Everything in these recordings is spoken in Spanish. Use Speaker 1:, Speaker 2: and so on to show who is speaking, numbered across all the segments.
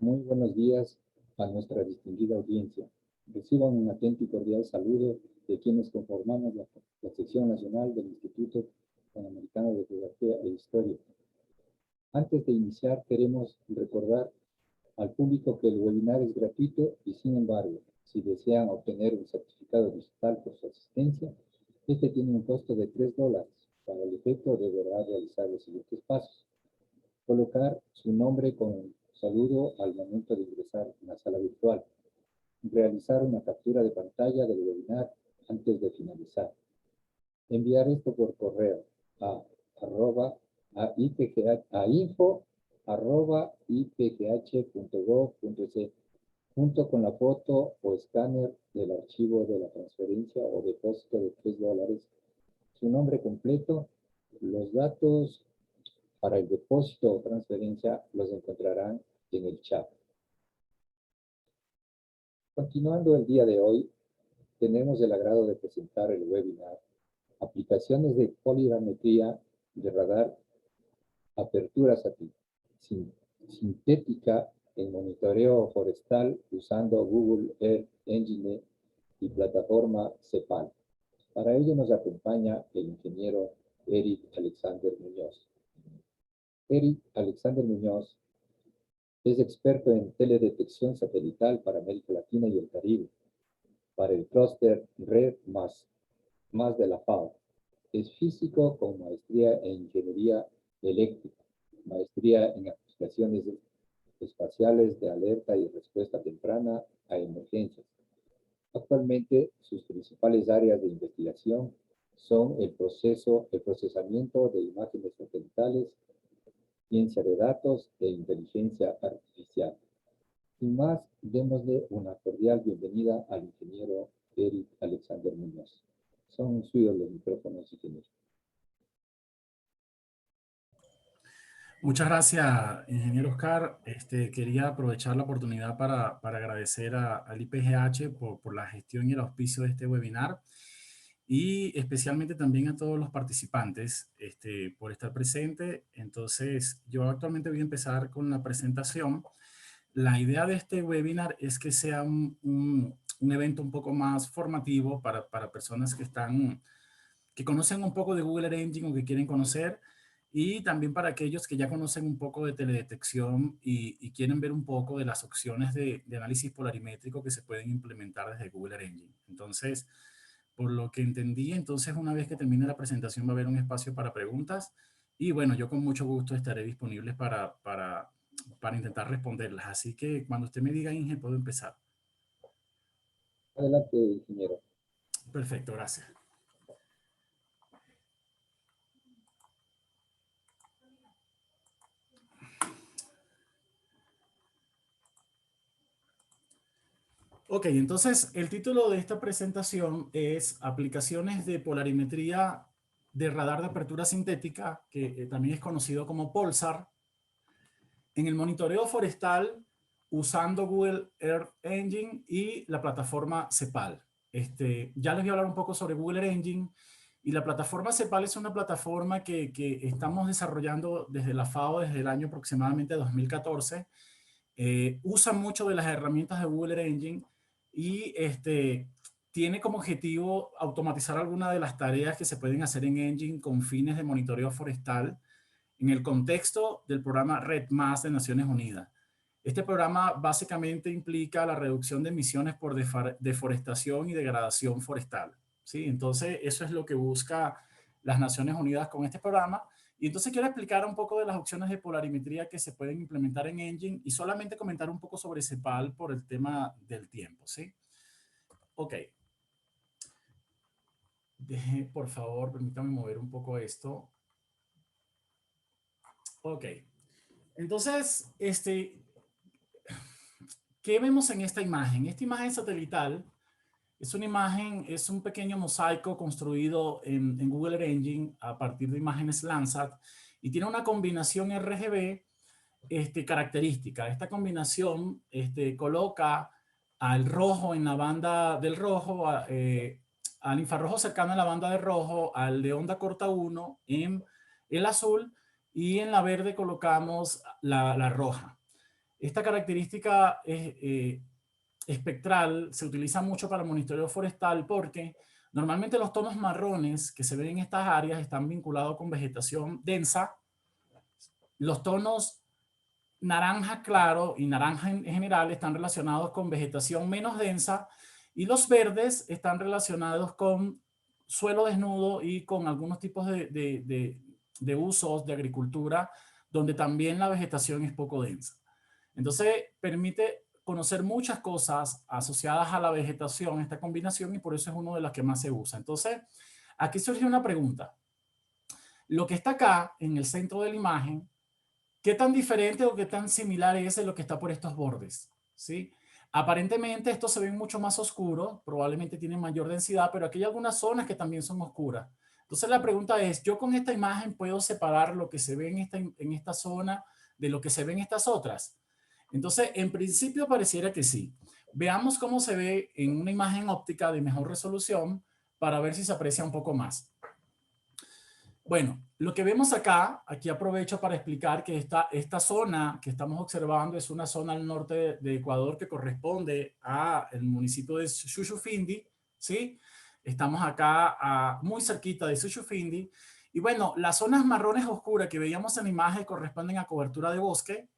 Speaker 1: Muy buenos días a nuestra distinguida audiencia. Reciban un atento y cordial saludo de quienes conformamos la sección nacional del Instituto Panamericano de Geografía e Historia. Antes de iniciar, queremos recordar al público que el webinar es gratuito y, sin embargo, si desean obtener un certificado digital por su asistencia, este tiene un costo de $3. Para el efecto, deberá realizar los siguientes pasos: colocar su nombre con saludo al momento de ingresar en la sala virtual, realizar una captura de pantalla del webinar antes de finalizar, enviar esto por correo a info@ipgh.gov.es junto con la foto o escáner del archivo de la transferencia o depósito de $3, su nombre completo. Los datos para el depósito o transferencia los encontrarán en el chat. Continuando el día de hoy, tenemos el agrado de presentar el webinar Aplicaciones de polarimetría de radar, apertura sintética en monitoreo forestal usando Google Earth Engine y plataforma CEPAL. Para ello nos acompaña el ingeniero Eric Alexander Muñoz. Eric Alexander Muñoz es experto en teledetección satelital para América Latina y el Caribe, para el clúster Red más de la FAO. Es físico con maestría en ingeniería eléctrica, maestría en aplicaciones espaciales de alerta y respuesta temprana a emergencias. Actualmente, sus principales áreas de investigación son el procesamiento de imágenes satelitales, ciencia de datos e inteligencia artificial. Sin más, démosle una cordial bienvenida al ingeniero Eric Alexander Muñoz. Son suyos los micrófonos, ingeniero.
Speaker 2: Muchas gracias, ingeniero Oscar. Quería aprovechar la oportunidad para agradecer al IPGH por la gestión y el auspicio de este webinar, y especialmente también a todos los participantes por estar presentes. Entonces, yo actualmente voy a empezar con la presentación. La idea de este webinar es que sea un evento un poco más formativo para personas que conocen un poco de Google Earth Engine o que quieren conocer, y también para aquellos que ya conocen un poco de teledetección y quieren ver un poco de las opciones de análisis polarimétrico que se pueden implementar desde Google Earth Engine. Entonces, por lo que entendí, entonces una vez que termine la presentación va a haber un espacio para preguntas, y bueno, yo con mucho gusto estaré disponible para intentar responderlas. Así que cuando usted me diga, Inge, puedo empezar.
Speaker 1: Adelante, ingeniero.
Speaker 2: Perfecto, gracias. Ok, entonces el título de esta presentación es Aplicaciones de polarimetría de radar de apertura sintética, que también es conocido como POLSAR, en el monitoreo forestal usando Google Earth Engine y la plataforma CEPAL. Ya les voy a hablar un poco sobre Google Earth Engine, y la plataforma CEPAL es una plataforma que estamos desarrollando desde la FAO desde el año aproximadamente 2014. Usa mucho de las herramientas de Google Earth Engine y tiene como objetivo automatizar algunas de las tareas que se pueden hacer en Engine con fines de monitoreo forestal en el contexto del programa Red+ de Naciones Unidas. Este programa básicamente implica la reducción de emisiones por deforestación y degradación forestal, ¿sí? Entonces, eso es lo que busca las Naciones Unidas con este programa. Y entonces quiero explicar un poco de las opciones de polarimetría que se pueden implementar en Engine y solamente comentar un poco sobre CEPAL por el tema del tiempo, ¿sí? Ok. Por favor, permítame mover un poco esto. Ok. Entonces, ¿qué vemos en esta imagen? Esta imagen satelital es una imagen, es un pequeño mosaico construido en Google Earth Engine a partir de imágenes Landsat, y tiene una combinación RGB característica. Esta combinación coloca al rojo en la banda del rojo, al infrarrojo cercano en la banda de rojo, al de onda corta 1 en el azul, y en la verde colocamos la roja. Esta característica espectral se utiliza mucho para monitoreo forestal porque normalmente los tonos marrones que se ven en estas áreas están vinculados con vegetación densa. Los tonos naranja claro y naranja en general están relacionados con vegetación menos densa y los verdes están relacionados con suelo desnudo y con algunos tipos de usos de agricultura donde también la vegetación es poco densa. Entonces permite conocer muchas cosas asociadas a la vegetación, esta combinación, y por eso es uno de las que más se usa. Entonces, aquí surge una pregunta. Lo que está acá en el centro de la imagen, ¿qué tan diferente o qué tan similar es lo que está por estos bordes? ¿Sí? Aparentemente estos se ven mucho más oscuros, probablemente tienen mayor densidad, pero aquí hay algunas zonas que también son oscuras. Entonces la pregunta es, ¿yo con esta imagen puedo separar lo que se ve en esta zona de lo que se ve en estas otras? Entonces, en principio pareciera que sí. Veamos cómo se ve en una imagen óptica de mejor resolución para ver si se aprecia un poco más. Bueno, lo que vemos acá, aquí aprovecho para explicar que esta zona que estamos observando es una zona al norte de Ecuador que corresponde al municipio de Shushufindi, ¿sí? Estamos acá muy cerquita de Shushufindi. Y bueno, las zonas marrones oscuras que veíamos en la imagen corresponden a cobertura de bosque,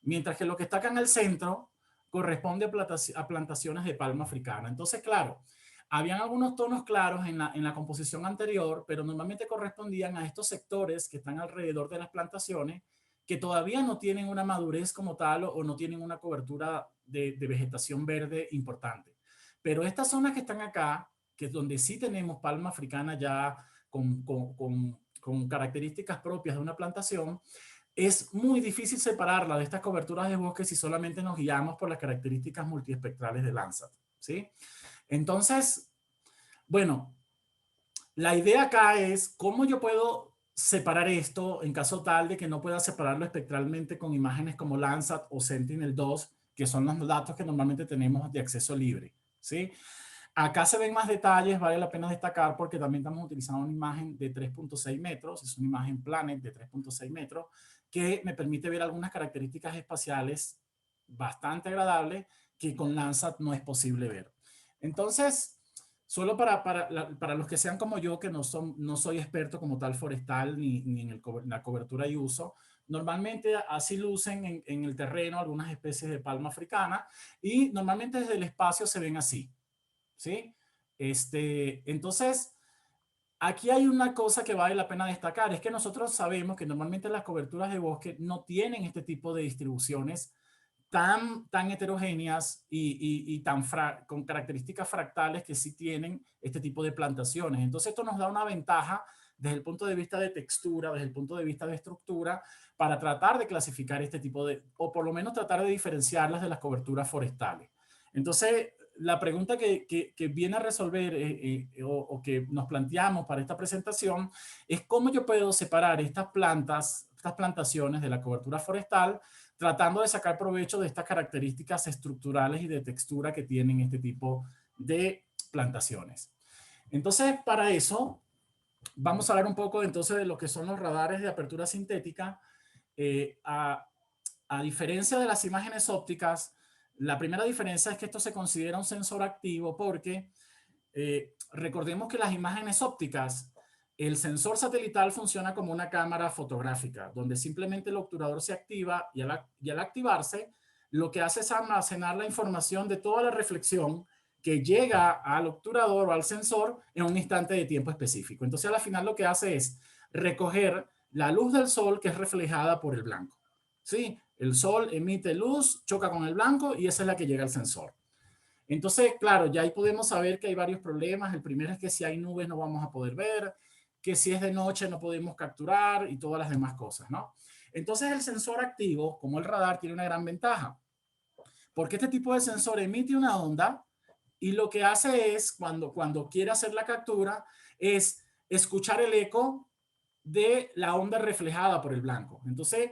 Speaker 2: mientras que lo que está acá en el centro corresponde a plantaciones de palma africana. Entonces, claro, habían algunos tonos claros en la composición anterior, pero normalmente correspondían a estos sectores que están alrededor de las plantaciones que todavía no tienen una madurez como tal o no tienen una cobertura de vegetación verde importante. Pero estas zonas que están acá, que es donde sí tenemos palma africana ya con características propias de una plantación, es muy difícil separarla de estas coberturas de bosque si solamente nos guiamos por las características multiespectrales de Landsat, ¿sí? Entonces, bueno, la idea acá es cómo yo puedo separar esto en caso tal de que no pueda separarlo espectralmente con imágenes como Landsat o Sentinel-2, que son los datos que normalmente tenemos de acceso libre, ¿sí? Acá se ven más detalles, vale la pena destacar porque también estamos utilizando una imagen de 3.6 metros, es una imagen Planet de 3.6 metros, que me permite ver algunas características espaciales bastante agradables que con Landsat no es posible ver. Entonces, solo para los que sean como yo, que no soy experto como tal forestal ni en la cobertura y uso, normalmente así lucen en el terreno algunas especies de palma africana y normalmente desde el espacio se ven así. ¿Sí? Entonces, aquí hay una cosa que vale la pena destacar, es que nosotros sabemos que normalmente las coberturas de bosque no tienen este tipo de distribuciones tan heterogéneas y con características fractales que sí tienen este tipo de plantaciones. Entonces, esto nos da una ventaja desde el punto de vista de textura, desde el punto de vista de estructura, para tratar de clasificar este tipo o por lo menos tratar de diferenciarlas de las coberturas forestales. Entonces, la pregunta que viene a resolver o que nos planteamos para esta presentación es cómo yo puedo separar estas plantaciones de la cobertura forestal, tratando de sacar provecho de estas características estructurales y de textura que tienen este tipo de plantaciones. Entonces, para eso, vamos a hablar un poco entonces de lo que son los radares de apertura sintética. A diferencia de las imágenes ópticas, la primera diferencia es que esto se considera un sensor activo porque recordemos que las imágenes ópticas, el sensor satelital funciona como una cámara fotográfica, donde simplemente el obturador se activa y al activarse, lo que hace es almacenar la información de toda la reflexión que llega al obturador o al sensor en un instante de tiempo específico. Entonces, al final lo que hace es recoger la luz del sol que es reflejada por el blanco. ¿Sí? El sol emite luz, choca con el blanco y esa es la que llega al sensor. Entonces, claro, ya ahí podemos saber que hay varios problemas. El primero es que si hay nubes no vamos a poder ver, que si es de noche no podemos capturar y todas las demás cosas, ¿no? Entonces, el sensor activo, como el radar, tiene una gran ventaja, porque este tipo de sensor emite una onda y lo que hace es, cuando quiere hacer la captura, es escuchar el eco de la onda reflejada por el blanco. Entonces,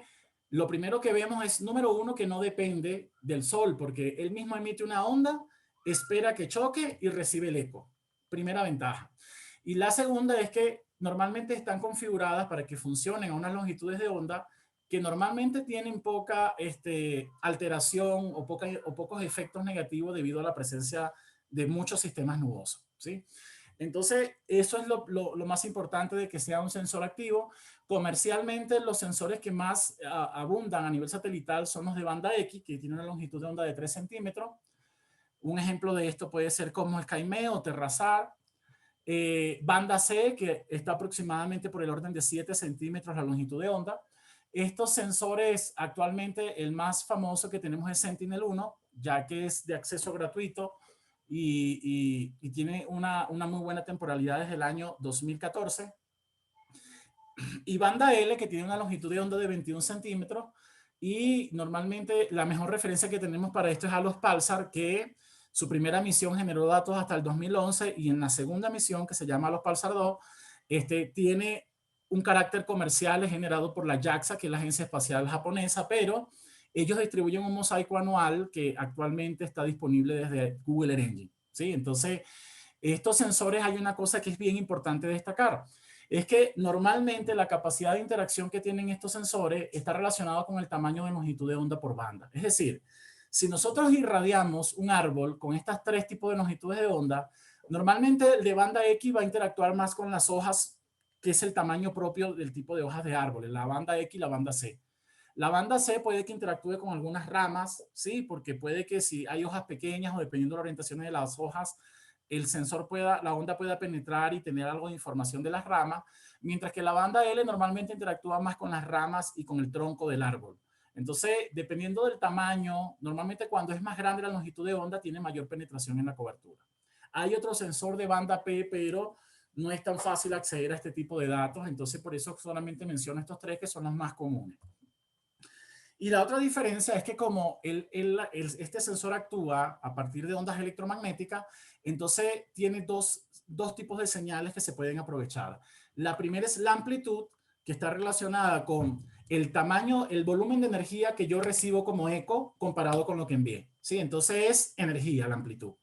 Speaker 2: lo primero que vemos es, número uno, que no depende del sol, porque él mismo emite una onda, espera que choque y recibe el eco. Primera ventaja. Y la segunda es que normalmente están configuradas para que funcionen a unas longitudes de onda que normalmente tienen poca alteración o pocos efectos negativos debido a la presencia de muchos sistemas nubosos, ¿sí? Entonces, eso es lo más importante de que sea un sensor activo. Comercialmente, los sensores que más abundan a nivel satelital son los de banda X, que tienen una longitud de onda de 3 centímetros. Un ejemplo de esto puede ser como Skyme o Terrasar. Banda C, que está aproximadamente por el orden de 7 centímetros la longitud de onda. Estos sensores, actualmente el más famoso que tenemos es Sentinel-1, ya que es de acceso gratuito y tiene una muy buena temporalidad desde el año 2014. Y banda L, que tiene una longitud de onda de 21 centímetros. Y normalmente la mejor referencia que tenemos para esto es a los Pulsar, que su primera misión generó datos hasta el 2011 y en la segunda misión, que se llama los Pulsar 2, tiene un carácter comercial generado por la JAXA, que es la Agencia Espacial Japonesa, pero ellos distribuyen un mosaico anual que actualmente está disponible desde Google Earth Engine, ¿sí? Entonces, estos sensores, hay una cosa que es bien importante destacar, es que normalmente la capacidad de interacción que tienen estos sensores está relacionada con el tamaño de longitud de onda por banda. Es decir, si nosotros irradiamos un árbol con estas 3 tipos de longitudes de onda, normalmente el de banda X va a interactuar más con las hojas, que es el tamaño propio del tipo de hojas de árboles, la banda X y la banda C. La banda C puede que interactúe con algunas ramas, ¿sí? Porque puede que si hay hojas pequeñas o dependiendo de la orientación de las hojas, la onda pueda penetrar y tener algo de información de las ramas, mientras que la banda L normalmente interactúa más con las ramas y con el tronco del árbol. Entonces, dependiendo del tamaño, normalmente cuando es más grande la longitud de onda, tiene mayor penetración en la cobertura. Hay otro sensor de banda P, pero no es tan fácil acceder a este tipo de datos, entonces por eso solamente menciono estos 3 que son los más comunes. Y la otra diferencia es que como este sensor actúa a partir de ondas electromagnéticas, entonces tiene dos tipos de señales que se pueden aprovechar. La primera es la amplitud, que está relacionada con el tamaño, el volumen de energía que yo recibo como eco comparado con lo que envié, ¿sí? Entonces es energía, la amplitud.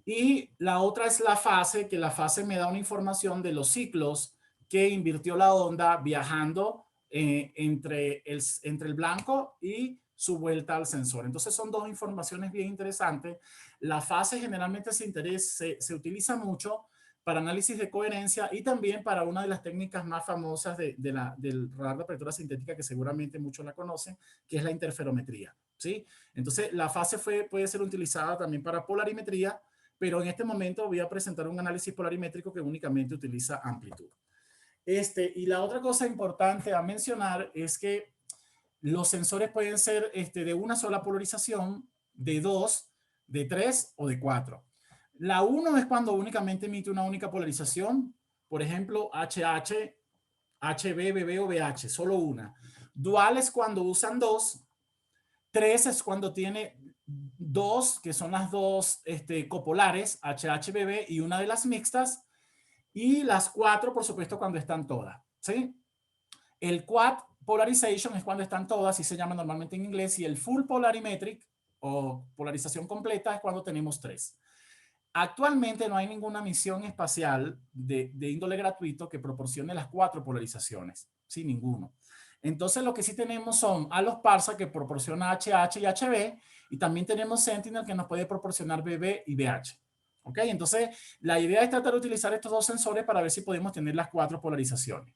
Speaker 2: Y la otra es la fase, que la fase me da una información de los ciclos que invirtió la onda viajando entre el blanco y su vuelta al sensor. Entonces son 2 informaciones bien interesantes. La fase generalmente se utiliza mucho para análisis de coherencia y también para una de las técnicas más famosas del radar de apertura sintética, que seguramente muchos la conocen, que es la interferometría, ¿sí? Entonces la fase puede ser utilizada también para polarimetría, pero en este momento voy a presentar un análisis polarimétrico que únicamente utiliza amplitud. Y la otra cosa importante a mencionar es que los sensores pueden ser de una sola polarización, de 2, de 3 o de 4. La 1 es cuando únicamente emite una única polarización, por ejemplo, HH, HB, BB o BH, solo una. Dual es cuando usan 2. 3 es cuando tiene 2, que son las 2 copolares, HHBB, y una de las mixtas. Y las 4, por supuesto, cuando están todas, ¿sí? El quad polarization es cuando están todas, así se llama normalmente en inglés, y el full polarimetric o polarización completa es cuando tenemos 3. Actualmente no hay ninguna misión espacial de índole gratuito que proporcione las 4 polarizaciones, sí, ninguno. Entonces lo que sí tenemos son a los Parsa, que proporciona HH y HB, y también tenemos Sentinel, que nos puede proporcionar BB y BH. ¿Ok? Entonces la idea es tratar de utilizar estos 2 sensores para ver si podemos tener las 4 polarizaciones.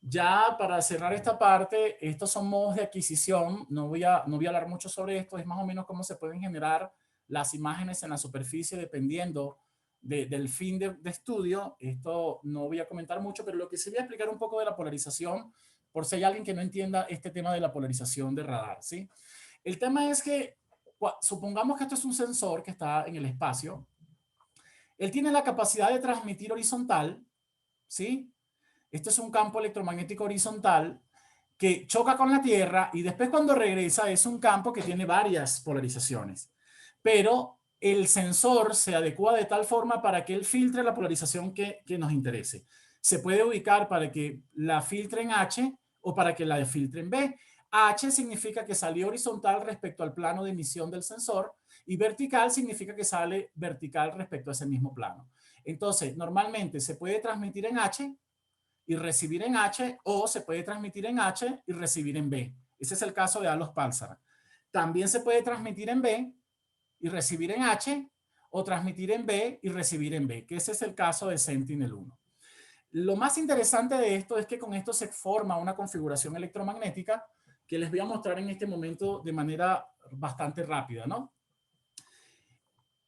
Speaker 2: Ya para cerrar esta parte, estos son modos de adquisición. No voy a hablar mucho sobre esto, es más o menos cómo se pueden generar las imágenes en la superficie dependiendo del fin de estudio. Esto no voy a comentar mucho, pero lo que sí voy a explicar un poco de la polarización, por si hay alguien que no entienda este tema de la polarización de radar, ¿sí? El tema es que, supongamos que esto es un sensor que está en el espacio. Él tiene la capacidad de transmitir horizontal, ¿sí? Este es un campo electromagnético horizontal que choca con la Tierra y después cuando regresa es un campo que tiene varias polarizaciones. Pero el sensor se adecua de tal forma para que él filtre la polarización que nos interese. Se puede ubicar para que la filtre en H o para que la filtre en B. H significa que salió horizontal respecto al plano de emisión del sensor y vertical significa que sale vertical respecto a ese mismo plano. Entonces, normalmente se puede transmitir en H y recibir en H, o se puede transmitir en H y recibir en B. Ese es el caso de ALOS Pulsar. También se puede transmitir en B y recibir en H, o transmitir en B y recibir en B, que ese es el caso de Sentinel-1. Lo más interesante de esto es que con esto se forma una configuración electromagnética que les voy a mostrar en este momento de manera bastante rápida, ¿no?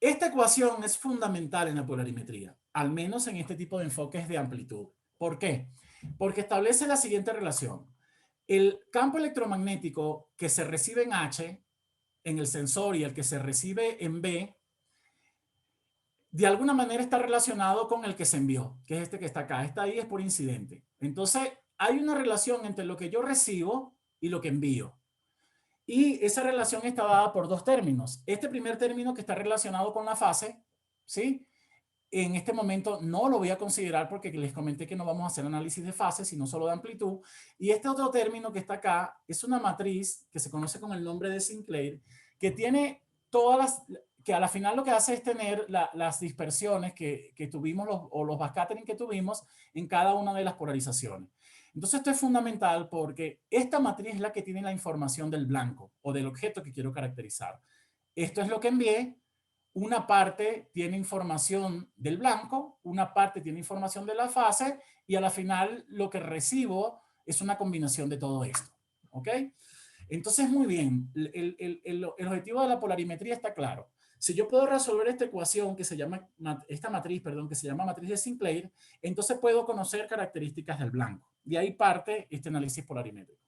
Speaker 2: Esta ecuación es fundamental en la polarimetría, al menos en este tipo de enfoques de amplitud. ¿Por qué? Porque establece la siguiente relación. El campo electromagnético que se recibe en H, en el sensor, y el que se recibe en B, de alguna manera está relacionado con el que se envió, que es este que está acá. Esta ahí es por incidente. Entonces, hay una relación entre lo que yo recibo y lo que envío. Y esa relación está dada por dos términos. Este primer término que está relacionado con la fase, ¿sí? En este momento no lo voy a considerar porque les comenté que no vamos a hacer análisis de fase, sino solo de amplitud. Y este otro término que está acá es una matriz que se conoce con el nombre de Sinclair, que tiene todas las, que a la final lo que hace es tener las dispersiones que tuvimos o los backscattering que tuvimos en cada una de las polarizaciones. Entonces esto es fundamental porque esta matriz es la que tiene la información del blanco o del objeto que quiero caracterizar. Esto es lo que envié. Una parte tiene información del blanco, una parte tiene información de la fase y a la final lo que recibo es una combinación de todo esto. ¿Ok? Entonces, muy bien, el objetivo de la polarimetría está claro. Si yo puedo resolver esta ecuación que se llama, esta matriz, perdón, que se llama matriz de Sinclair, entonces puedo conocer características del blanco. De ahí parte este análisis polarimétrico.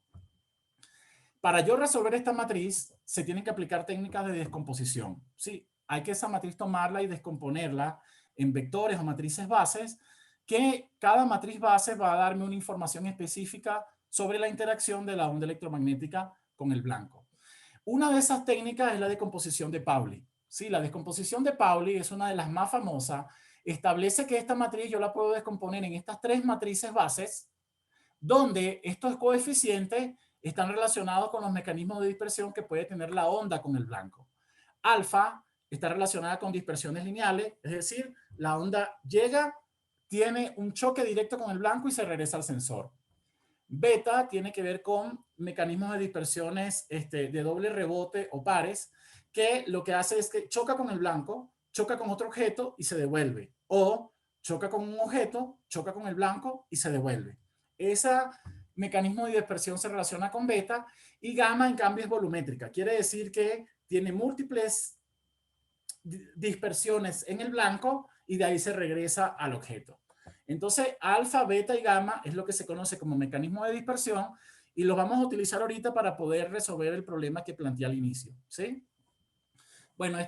Speaker 2: Para yo resolver esta matriz, se tienen que aplicar técnicas de descomposición. Sí, hay que esa matriz tomarla y descomponerla en vectores o matrices bases, que cada matriz base va a darme una información específica sobre la interacción de la onda electromagnética con el blanco. Una de esas técnicas es la decomposición de Pauli. Sí, la descomposición de Pauli es una de las más famosas. Establece que esta matriz yo la puedo descomponer en estas tres matrices bases, donde estos coeficientes están relacionados con los mecanismos de dispersión que puede tener la onda con el blanco. Alfa está relacionada con dispersiones lineales, es decir, la onda llega, tiene un choque directo con el blanco y se regresa al sensor. Beta tiene que ver con mecanismos de dispersiones de doble rebote o pares, que lo que hace es que choca con el blanco, choca con otro objeto y se devuelve. O choca con un objeto, choca con el blanco y se devuelve. Ese mecanismo de dispersión se relaciona con beta, y gamma en cambio es volumétrica. Quiere decir que tiene múltiples dispersiones en el blanco y de ahí se regresa al objeto. Entonces, alfa, beta y gamma es lo que se conoce como mecanismo de dispersión y lo vamos a utilizar ahorita para poder resolver el problema que planteé al inicio, ¿sí? Bueno,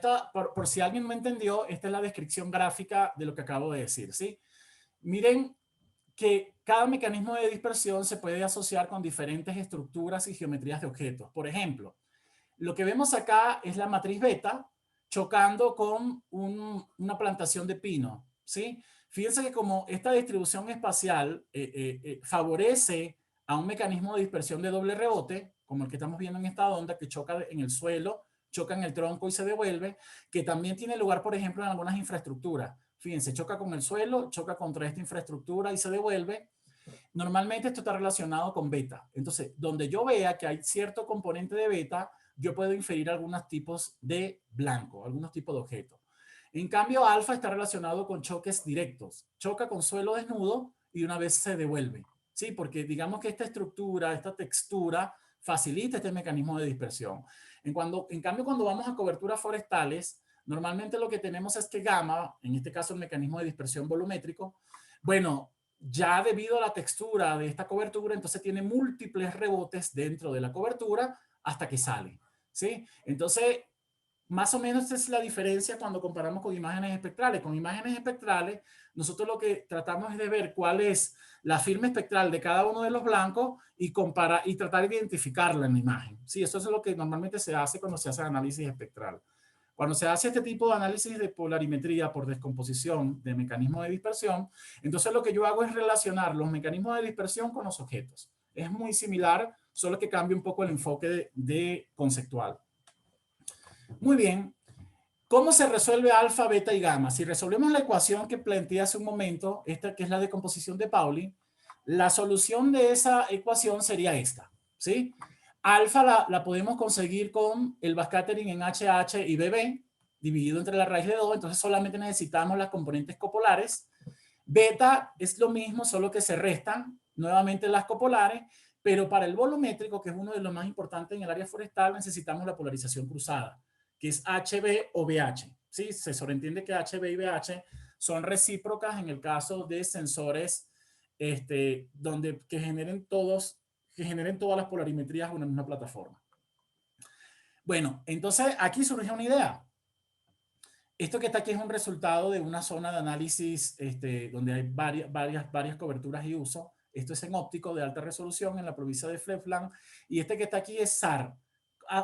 Speaker 2: por si alguien no entendió, esta es la descripción gráfica de lo que acabo de decir, ¿sí? Miren que cada mecanismo de dispersión se puede asociar con diferentes estructuras y geometrías de objetos. Por ejemplo, lo que vemos acá es la matriz beta chocando con una plantación de pino, ¿sí? Fíjense que como esta distribución espacial favorece a un mecanismo de dispersión de doble rebote, como el que estamos viendo en esta onda, que choca en el suelo, choca en el tronco y se devuelve, que también tiene lugar, por ejemplo, en algunas infraestructuras. Fíjense, choca con el suelo, choca contra esta infraestructura y se devuelve. Normalmente esto está relacionado con beta. Entonces, donde yo vea que hay cierto componente de beta, yo puedo inferir algunos tipos de blanco, algunos tipos de objetos. En cambio, alfa está relacionado con choques directos. Choca con suelo desnudo y una vez se devuelve. ¿Sí? Porque digamos que esta estructura, esta textura, facilita este mecanismo de dispersión. En cambio, cuando vamos a coberturas forestales, normalmente lo que tenemos es que gamma, en este caso el mecanismo de dispersión volumétrico, bueno, ya debido a la textura de esta cobertura, entonces tiene múltiples rebotes dentro de la cobertura hasta que sale, ¿sí? Entonces, más o menos esa es la diferencia cuando comparamos con imágenes espectrales. Con imágenes espectrales, nosotros lo que tratamos es de ver cuál es la firma espectral de cada uno de los blancos y tratar de identificarla en la imagen. Sí, eso es lo que normalmente se hace cuando se hace análisis espectral. Cuando se hace este tipo de análisis de polarimetría por descomposición de mecanismos de dispersión, entonces lo que yo hago es relacionar los mecanismos de dispersión con los objetos. Es muy similar, solo que cambia un poco el enfoque de conceptual. Muy bien. ¿Cómo se resuelve alfa, beta y gamma? Si resolvemos la ecuación que planteé hace un momento, esta que es la decomposición de Pauli, La solución de esa ecuación sería esta, ¿sí? Alfa la podemos conseguir con el backscattering en HH y BB, dividido entre la raíz de 2, entonces solamente necesitamos las componentes copolares. Beta es lo mismo, solo que se restan nuevamente las copolares, pero para el volumétrico, que es uno de los más importantes en el área forestal, necesitamos la polarización cruzada, que es HB o BH. ¿Sí? Se sobreentiende que HB y BH son recíprocas en el caso de sensores que generen todas las polarimetrías en una misma plataforma. Bueno, entonces aquí surge una idea. Esto que está aquí es un resultado de una zona de análisis donde hay varias coberturas y usos. Esto es en óptico de alta resolución en la provincia de Flevoland. Y este que está aquí es SAR,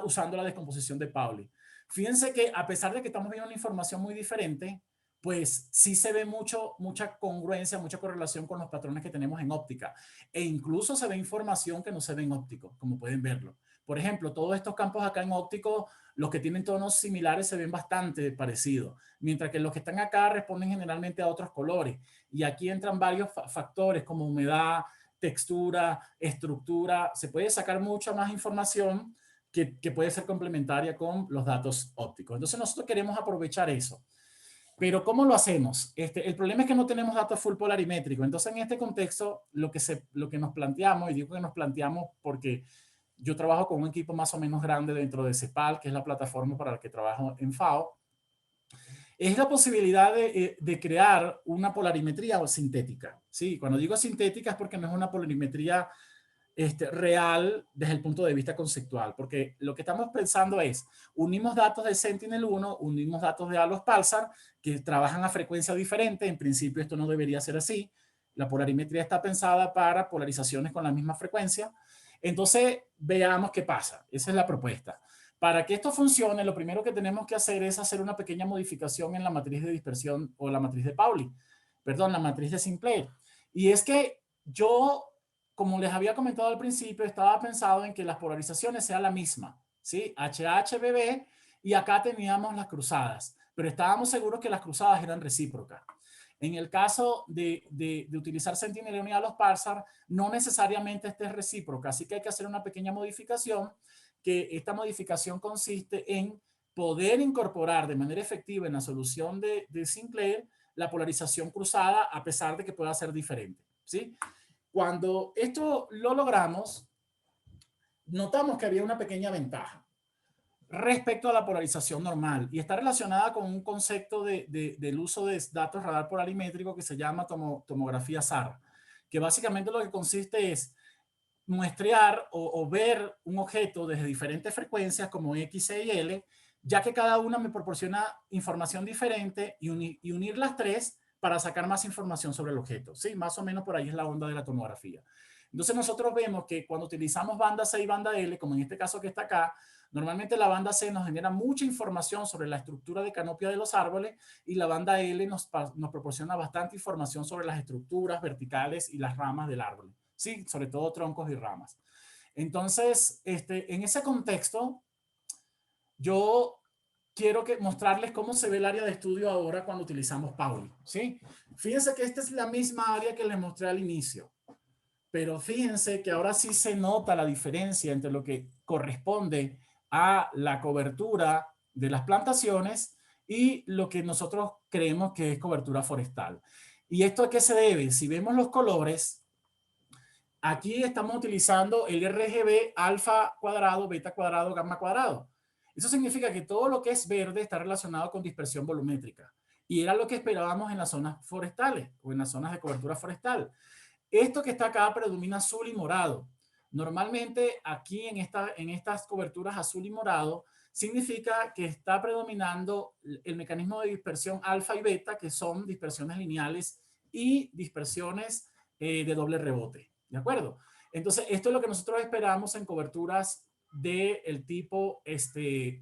Speaker 2: usando la descomposición de Pauli. Fíjense que a pesar de que estamos viendo una información muy diferente, pues sí se ve mucha congruencia, mucha correlación con los patrones que tenemos en óptica. E incluso se ve información que no se ve en óptico, como pueden verlo. Por ejemplo, todos estos campos acá en óptico, los que tienen tonos similares se ven bastante parecidos, mientras que los que están acá responden generalmente a otros colores. Y aquí entran varios factores como humedad, textura, estructura. Se puede sacar mucha más información que puede ser complementaria con los datos ópticos. Entonces nosotros queremos aprovechar eso. Pero ¿cómo lo hacemos? El problema es que no tenemos datos full polarimétricos. Entonces en este contexto lo que nos planteamos, y digo que nos planteamos porque yo trabajo con un equipo más o menos grande dentro de CEPAL, que es la plataforma para la que trabajo en FAO, es la posibilidad de crear una polarimetría sintética. ¿Sí? Cuando digo sintética es porque no es una polarimetría real desde el punto de vista conceptual, porque lo que estamos pensando es, unimos datos de Sentinel-1, unimos datos de ALOS Pulsar, que trabajan a frecuencia diferente. En principio esto no debería ser así. La polarimetría está pensada para polarizaciones con la misma frecuencia. Entonces, veamos qué pasa. Esa es la propuesta. Para que esto funcione, lo primero que tenemos que hacer es hacer una pequeña modificación en la matriz de dispersión o la matriz de Pauli. Perdón, la matriz de Sinclair. Y es que yo, como les había comentado al principio, estaba pensado en que las polarizaciones sean la misma, ¿sí? HHBB, y acá teníamos las cruzadas, pero estábamos seguros que las cruzadas eran recíprocas. En el caso de utilizar Sentinel-1 y ALOS Pulsar, no necesariamente esta es recíproca, así que hay que hacer una pequeña modificación, que esta modificación consiste en poder incorporar de manera efectiva en la solución de Sinclair la polarización cruzada, a pesar de que pueda ser diferente, ¿sí? Cuando esto lo logramos, notamos que había una pequeña ventaja respecto a la polarización normal, y está relacionada con un concepto del uso de datos radar polarimétrico que se llama tomografía SAR, que básicamente lo que consiste es muestrear o ver un objeto desde diferentes frecuencias como X, Y y L, ya que cada una me proporciona información diferente y unir las tres para sacar más información sobre el objeto. Sí, más o menos por ahí es la onda de la tomografía. Entonces nosotros vemos que cuando utilizamos banda C y banda L, como en este caso que está acá, normalmente la banda C nos genera mucha información sobre la estructura de canopia de los árboles, y la banda L nos proporciona bastante información sobre las estructuras verticales y las ramas del árbol. Sí, sobre todo troncos y ramas. Entonces, en ese contexto, yo quiero mostrarles cómo se ve el área de estudio ahora cuando utilizamos Pauli, ¿sí? Fíjense que esta es la misma área que les mostré al inicio, pero fíjense que ahora sí se nota la diferencia entre lo que corresponde a la cobertura de las plantaciones y lo que nosotros creemos que es cobertura forestal. ¿Y esto a qué se debe? Si vemos los colores, aquí estamos utilizando el RGB alfa cuadrado, beta cuadrado, gamma cuadrado. Eso significa que todo lo que es verde está relacionado con dispersión volumétrica. Y era lo que esperábamos en las zonas forestales o en las zonas de cobertura forestal. Esto que está acá predomina azul y morado. Normalmente aquí en estas coberturas azul y morado significa que está predominando el mecanismo de dispersión alfa y beta, que son dispersiones lineales y dispersiones de doble rebote. ¿De acuerdo? Entonces, esto es lo que nosotros esperamos en coberturas del tipo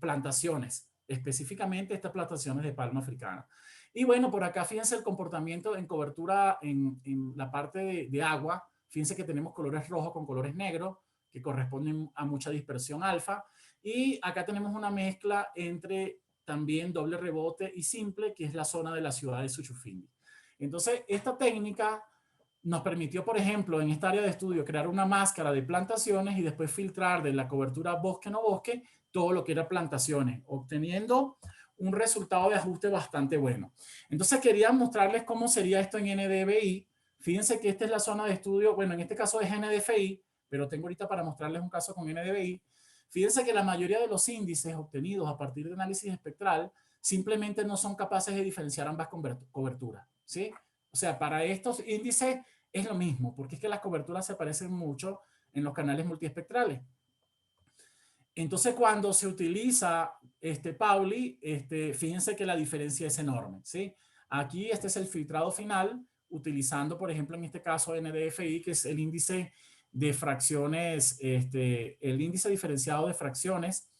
Speaker 2: plantaciones, específicamente estas plantaciones de palma africana. Y bueno, por acá fíjense el comportamiento en cobertura en la parte de agua. Fíjense que tenemos colores rojos con colores negros, que corresponden a mucha dispersión alfa. Y acá tenemos una mezcla entre también doble rebote y simple, que es la zona de la ciudad de Suchufindi. Entonces, esta técnica nos permitió, por ejemplo, en esta área de estudio, crear una máscara de plantaciones y después filtrar de la cobertura bosque-no bosque todo lo que era plantaciones, obteniendo un resultado de ajuste bastante bueno. Entonces quería mostrarles cómo sería esto en NDVI. Fíjense que esta es la zona de estudio, bueno, en este caso es NDFI, pero tengo ahorita para mostrarles un caso con NDVI. Fíjense que la mayoría de los índices obtenidos a partir de análisis espectral simplemente no son capaces de diferenciar ambas coberturas, ¿sí? O sea, para estos índices es lo mismo, porque es que las coberturas se parecen mucho en los canales multiespectrales. Entonces, cuando se utiliza Pauli, fíjense que la diferencia es enorme, ¿sí? Aquí este es el filtrado final, utilizando, por ejemplo, en este caso NDFI, que es el índice de fracciones, el índice diferenciado de fracciones,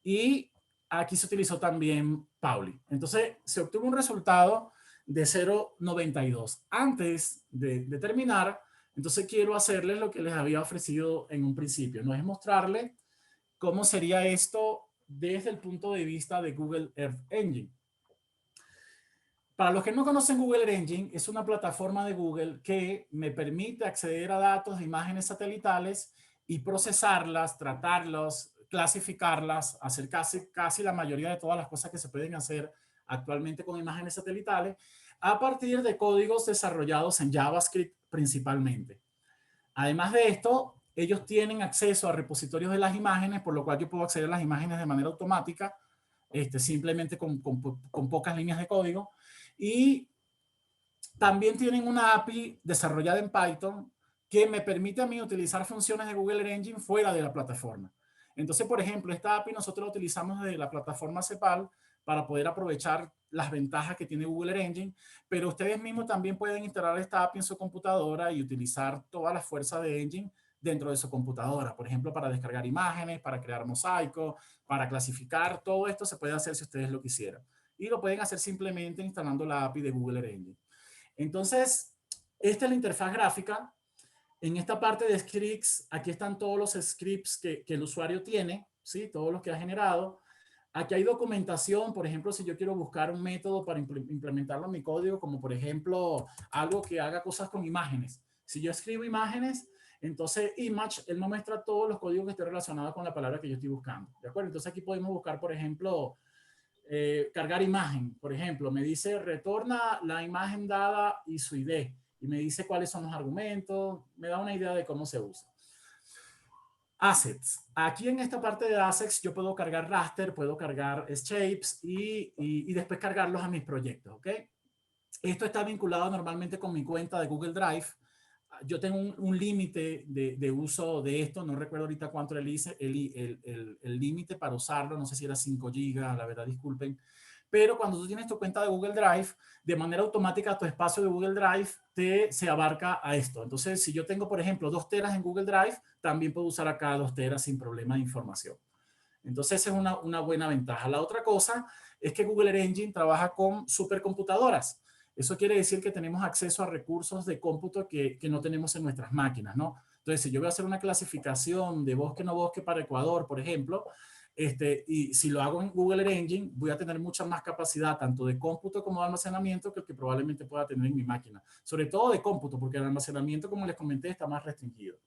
Speaker 2: y aquí se utilizó también Pauli. Entonces, se obtuvo un resultado de 0,92. Antes de terminar, entonces quiero hacerles lo que les había ofrecido en un principio, no es mostrarles cómo sería esto desde el punto de vista de Google Earth Engine. Para los que no conocen Google Earth Engine, es una plataforma de Google que me permite acceder a datos de imágenes satelitales y procesarlas, tratarlas, clasificarlas, hacer casi la mayoría de todas las cosas que se pueden hacer actualmente con imágenes satelitales a partir de códigos desarrollados en JavaScript principalmente. Además de esto, ellos tienen acceso a repositorios de las imágenes, por lo cual yo puedo acceder a las imágenes de manera automática, simplemente con pocas líneas de código. Y también tienen una API desarrollada en Python que me permite a mí utilizar funciones de Google Earth Engine fuera de la plataforma. Entonces, por ejemplo, esta API nosotros la utilizamos desde la plataforma Cepal para poder aprovechar las ventajas que tiene Google Earth Engine, pero ustedes mismos también pueden instalar esta API en su computadora y utilizar toda la fuerza de Engine dentro de su computadora, por ejemplo, para descargar imágenes, para crear mosaicos, para clasificar, todo esto se puede hacer si ustedes lo quisieran. Y lo pueden hacer simplemente instalando la API de Google Earth Engine. Entonces, esta es la interfaz gráfica. En esta parte de scripts, aquí están todos los scripts que el usuario tiene, ¿sí? Todos los que ha generado. Aquí hay documentación, por ejemplo, si yo quiero buscar un método para implementarlo en mi código, como por ejemplo, algo que haga cosas con imágenes. Si yo escribo imágenes, entonces image, él me muestra todos los códigos que estén relacionados con la palabra que yo estoy buscando. ¿De acuerdo? Entonces aquí podemos buscar, por ejemplo, cargar imagen. Por ejemplo, me dice retorna la imagen dada y su ID. Y me dice cuáles son los argumentos. Me da una idea de cómo se usa. Assets. Aquí en esta parte de assets yo puedo cargar raster, puedo cargar shapes y después cargarlos a mis proyectos, ¿ok? Esto está vinculado normalmente con mi cuenta de Google Drive. Yo tengo un límite de uso de esto, no recuerdo ahorita cuánto el límite para usarlo, no sé si era 5 gigas, la verdad, disculpen. Pero cuando tú tienes tu cuenta de Google Drive, de manera automática tu espacio de Google Drive se abarca a esto. Entonces, si yo tengo, por ejemplo, 2 teras en Google Drive, también puedo usar acá 2 teras sin problema de información. Entonces, esa es una buena ventaja. La otra cosa es que Google Earth Engine trabaja con supercomputadoras. Eso quiere decir que tenemos acceso a recursos de cómputo que no tenemos en nuestras máquinas, ¿no? Entonces, si yo voy a hacer una clasificación de bosque-no bosque para Ecuador, por ejemplo, y si lo hago en Google Earth Engine, voy a tener mucha más capacidad, tanto de cómputo como de almacenamiento, que el que probablemente pueda tener en mi máquina. Sobre todo de cómputo, porque el almacenamiento, como les comenté, está más restringido.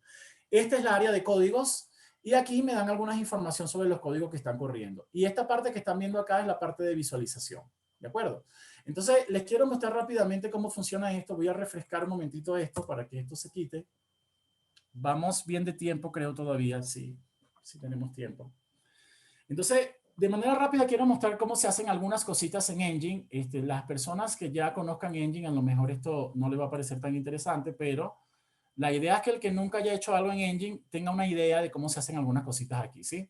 Speaker 2: Esta es la área de códigos. Y aquí me dan algunas información sobre los códigos que están corriendo. Y esta parte que están viendo acá es la parte de visualización. ¿De acuerdo? Entonces, les quiero mostrar rápidamente cómo funciona esto. Voy a refrescar un momentito esto para que esto se quite. Vamos bien de tiempo, creo todavía. Sí, sí tenemos tiempo. Entonces, de manera rápida quiero mostrar cómo se hacen algunas cositas en Engine. Las personas que ya conozcan Engine, a lo mejor esto no les va a parecer tan interesante, pero la idea es que el que nunca haya hecho algo en Engine tenga una idea de cómo se hacen algunas cositas aquí, ¿sí?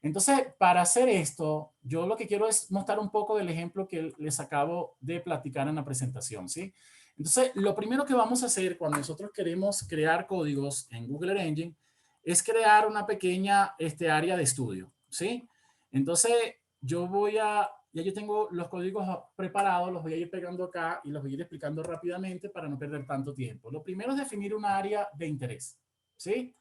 Speaker 2: Entonces, para hacer esto, yo lo que quiero es mostrar un poco del ejemplo que les acabo de platicar en la presentación, ¿sí? Entonces, lo primero que vamos a hacer cuando nosotros queremos crear códigos en Google Earth Engine es crear una pequeña área de estudio, ¿sí? Entonces, ya yo tengo los códigos preparados, los voy a ir pegando acá y los voy a ir explicando rápidamente para no perder tanto tiempo. Lo primero es definir un área de interés, ¿sí?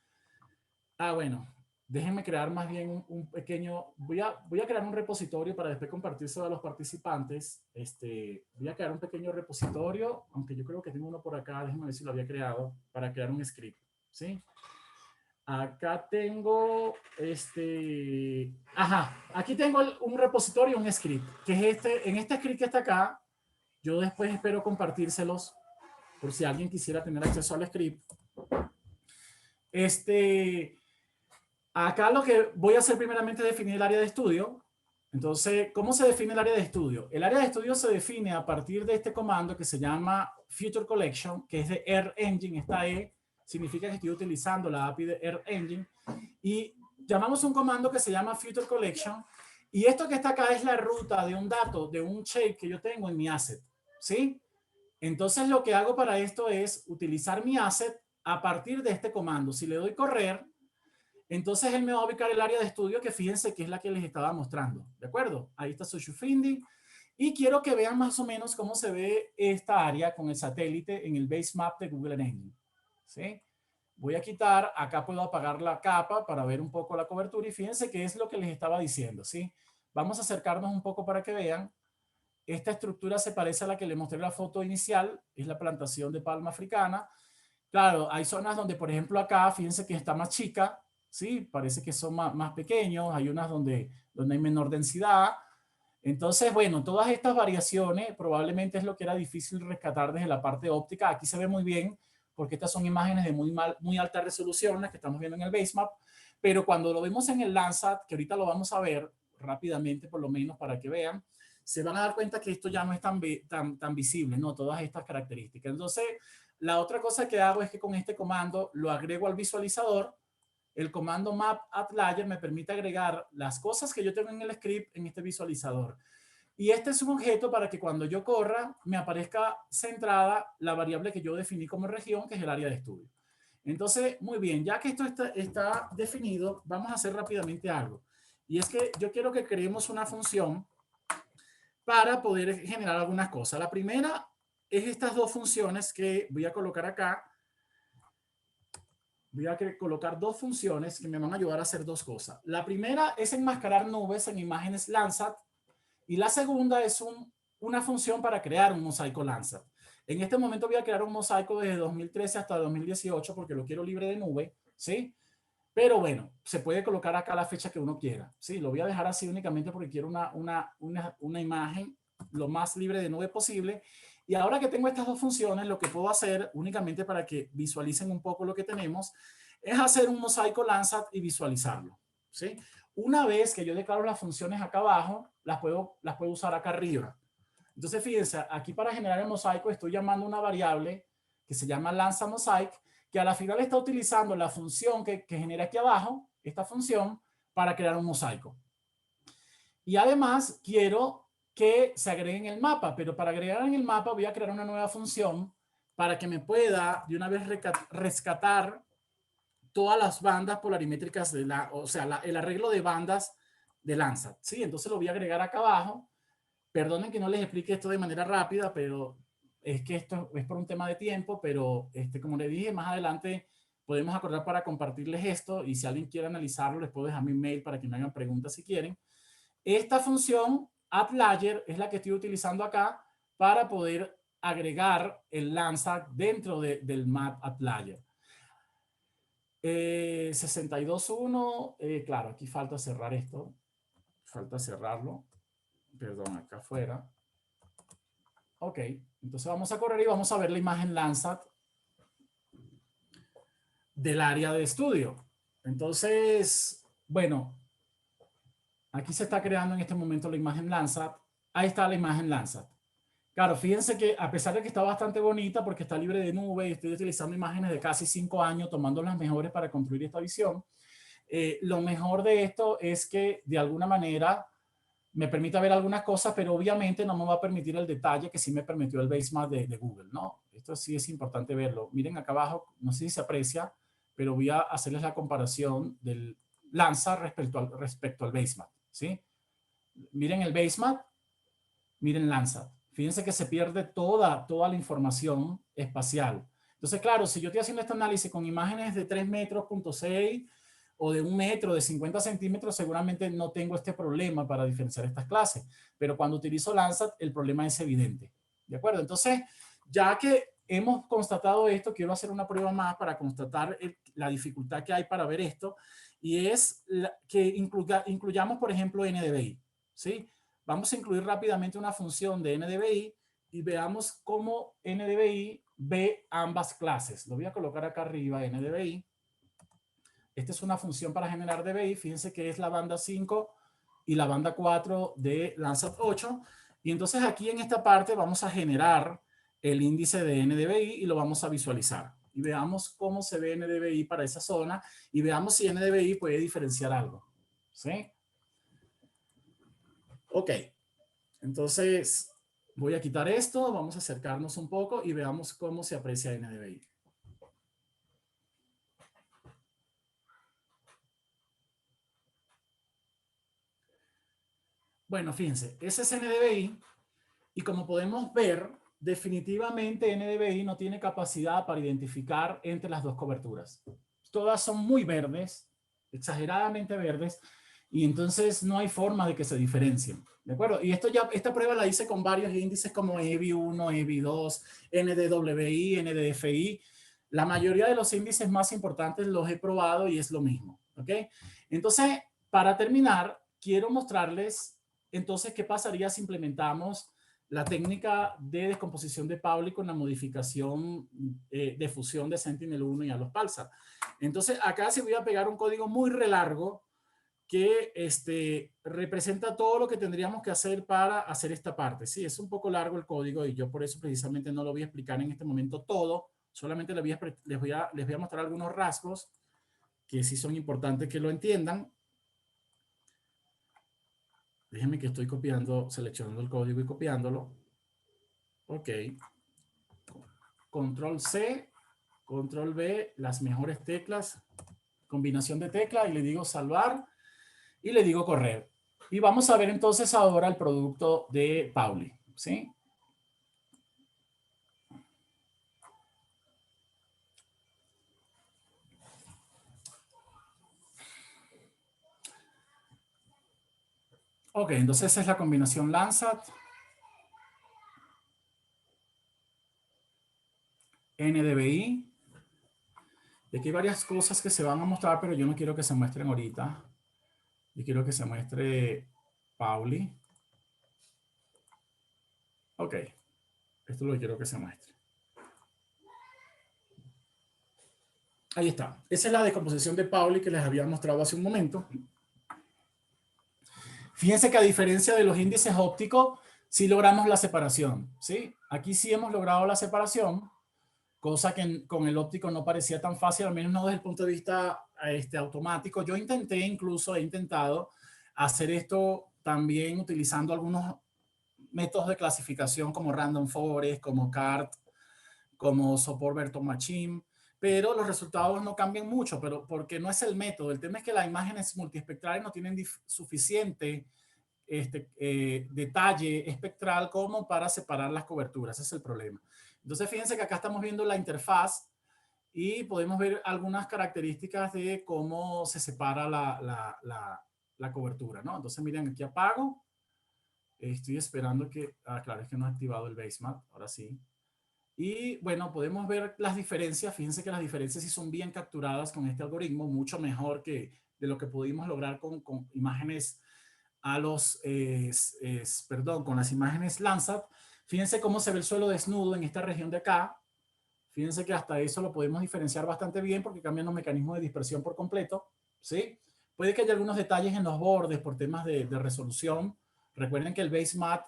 Speaker 2: Bueno, déjenme crear más bien un pequeño, voy a crear un repositorio para después compartírselo a los participantes. Voy a crear un pequeño repositorio, aunque yo creo que tengo uno por acá, déjenme ver si lo había creado, para crear un script, ¿sí? Acá tengo, aquí tengo un repositorio, un script, que es en este script que está acá, yo después espero compartírselos, por si alguien quisiera tener acceso al script. Acá lo que voy a hacer primeramente es definir el área de estudio. Entonces, ¿cómo se define el área de estudio? El área de estudio se define a partir de este comando que se llama Feature Collection, que es de Air Engine. Esta E significa que estoy utilizando la API de Air Engine. Y llamamos un comando que se llama Feature Collection. Y esto que está acá es la ruta de un dato, de un shape que yo tengo en mi asset. ¿Sí? Entonces, lo que hago para esto es utilizar mi asset a partir de este comando. Si le doy correr, entonces él me va a ubicar el área de estudio que fíjense que es la que les estaba mostrando, ¿de acuerdo? Ahí está Social Finding. Y quiero que vean más o menos cómo se ve esta área con el satélite en el base map de Google Engine. ¿Sí? Voy a quitar, acá puedo apagar la capa para ver un poco la cobertura y fíjense qué es lo que les estaba diciendo, ¿sí? Vamos a acercarnos un poco para que vean. Esta estructura se parece a la que les mostré en la foto inicial, es la plantación de palma africana. Claro, hay zonas donde, por ejemplo, acá, fíjense que está más chica, ¿sí? Parece que son más pequeños, hay unas donde hay menor densidad. Entonces, bueno, todas estas variaciones probablemente es lo que era difícil rescatar desde la parte óptica. Aquí se ve muy bien, porque estas son imágenes de muy alta resolución, las que estamos viendo en el basemap, pero cuando lo vemos en el Landsat, que ahorita lo vamos a ver rápidamente, por lo menos para que vean, se van a dar cuenta que esto ya no es tan visible, ¿no? Todas estas características. Entonces, la otra cosa que hago es que con este comando lo agrego al visualizador. El comando map at layer me permite agregar las cosas que yo tengo en el script en este visualizador. Y este es un objeto para que cuando yo corra me aparezca centrada la variable que yo definí como región, que es el área de estudio. Entonces, muy bien, ya que esto está definido, vamos a hacer rápidamente algo. Y es que yo quiero que creemos una función para poder generar algunas cosas. La primera es estas dos funciones que voy a colocar acá. Voy a colocar dos funciones que me van a ayudar a hacer dos cosas. La primera es enmascarar nubes en imágenes Landsat y la segunda es una función para crear un mosaico Landsat. En este momento voy a crear un mosaico desde 2013 hasta 2018 porque lo quiero libre de nube, ¿sí? Pero bueno, se puede colocar acá la fecha que uno quiera, ¿sí? Lo voy a dejar así únicamente porque quiero una imagen lo más libre de nube posible. Y ahora que tengo estas dos funciones, lo que puedo hacer únicamente para que visualicen un poco lo que tenemos es hacer un mosaico Landsat y visualizarlo, ¿sí? Una vez que yo declaro las funciones acá abajo, las puedo usar acá arriba. Entonces, fíjense, aquí para generar el mosaico estoy llamando una variable que se llama Landsat Mosaic, que a la final está utilizando la función que genera aquí abajo, esta función, para crear un mosaico. Y además quiero que se agregue en el mapa, pero para agregar en el mapa voy a crear una nueva función para que me pueda de una vez rescatar todas las bandas polarimétricas, o sea, el arreglo de bandas de Landsat, ¿sí? Entonces lo voy a agregar acá abajo. Perdonen que no les explique esto de manera rápida, pero es que esto es por un tema de tiempo, pero como les dije, más adelante podemos acordar para compartirles esto y si alguien quiere analizarlo, les puedo dejar mi mail para que me hagan preguntas si quieren. Esta función addLayer es la que estoy utilizando acá para poder agregar el Landsat dentro del map addLayer. 62.1, claro, aquí falta cerrar esto, falta cerrarlo, perdón, acá afuera. Ok, entonces vamos a correr y vamos a ver la imagen Landsat del área de estudio. Entonces, bueno, aquí se está creando en este momento la imagen Landsat. Ahí está la imagen Landsat. Claro, fíjense que a pesar de que está bastante bonita porque está libre de nube y estoy utilizando imágenes de casi 5 años, tomando las mejores para construir esta visión, lo mejor de esto es que de alguna manera me permite ver algunas cosas, pero obviamente no me va a permitir el detalle que sí me permitió el basemap de Google, ¿no? Esto sí es importante verlo. Miren acá abajo, no sé si se aprecia, pero voy a hacerles la comparación del Landsat respecto al basemap, ¿sí? Miren el basemap, miren Landsat. Fíjense que se pierde toda la información espacial. Entonces, claro, si yo estoy haciendo este análisis con imágenes de 3 metros, .6, o de 1 metro, de 50 centímetros, seguramente no tengo este problema para diferenciar estas clases. Pero cuando utilizo Landsat, el problema es evidente. ¿De acuerdo? Entonces, ya que hemos constatado esto, quiero hacer una prueba más para constatar la dificultad que hay para ver esto, y es que incluyamos, por ejemplo, NDVI. ¿Sí? Vamos a incluir rápidamente una función de NDVI y veamos cómo NDVI ve ambas clases. Lo voy a colocar acá arriba, NDVI. Esta es una función para generar DBI. Fíjense que es la banda 5 y la banda 4 de Landsat 8. Y entonces aquí en esta parte vamos a generar el índice de NDVI y lo vamos a visualizar. Y veamos cómo se ve NDVI para esa zona y veamos si NDVI puede diferenciar algo. ¿Sí? Ok. Entonces voy a quitar esto, vamos a acercarnos un poco y veamos cómo se aprecia NDVI. Bueno, fíjense, ese es NDVI y como podemos ver, definitivamente NDVI no tiene capacidad para identificar entre las dos coberturas. Todas son muy verdes, exageradamente verdes, y entonces no hay forma de que se diferencien. ¿De acuerdo? Y esta prueba la hice con varios índices como EBI1, EBI2, NDWI, NDFI. La mayoría de los índices más importantes los he probado y es lo mismo. ¿Ok? Entonces, para terminar, quiero mostrarles entonces qué pasaría si implementamos la técnica de descomposición de Pauli con la modificación de fusión de Sentinel-1 y ALOS-PALSAR. Entonces, acá sí voy a pegar un código muy largo que representa todo lo que tendríamos que hacer para hacer esta parte. Sí, es un poco largo el código y yo por eso precisamente no lo voy a explicar en este momento todo. Solamente les voy a mostrar algunos rasgos que sí son importantes que lo entiendan. Déjenme que estoy copiando, seleccionando el código y copiándolo. Ok. Control C, Control V, las mejores teclas, combinación de teclas, y le digo salvar y le digo correr. Y vamos a ver entonces ahora el producto de Pauli, ¿sí? Ok, entonces esa es la combinación Landsat, NDVI. Y aquí hay varias cosas que se van a mostrar, pero yo no quiero que se muestren ahorita. Yo quiero que se muestre Pauli. Ok, esto es lo que quiero que se muestre. Ahí está. Esa es la descomposición de Pauli que les había mostrado hace un momento. Fíjense que a diferencia de los índices ópticos, sí logramos la separación, ¿sí? Aquí sí hemos logrado la separación, cosa que con el óptico no parecía tan fácil, al menos no desde el punto de vista automático. Yo he intentado hacer esto también utilizando algunos métodos de clasificación como Random Forest, como CART, como Support Vector Machine, pero los resultados no cambian mucho, pero porque no es el método. El tema es que las imágenes multiespectrales no tienen suficiente detalle espectral como para separar las coberturas. Ese es el problema. Entonces, fíjense que acá estamos viendo la interfaz y podemos ver algunas características de cómo se separa la cobertura, ¿no? Entonces, miren, aquí apago. Estoy esperando que... Ah, claro, es que no he activado el basemap. Ahora sí. Y bueno, podemos ver las diferencias. Fíjense que las diferencias sí son bien capturadas con este algoritmo, mucho mejor que de lo que pudimos lograr con imágenes con las imágenes Landsat. Fíjense cómo se ve el suelo desnudo en esta región de acá. Fíjense que hasta eso lo podemos diferenciar bastante bien porque cambian los mecanismos de dispersión por completo, ¿sí? Puede que haya algunos detalles en los bordes por temas de resolución. Recuerden que el basemap,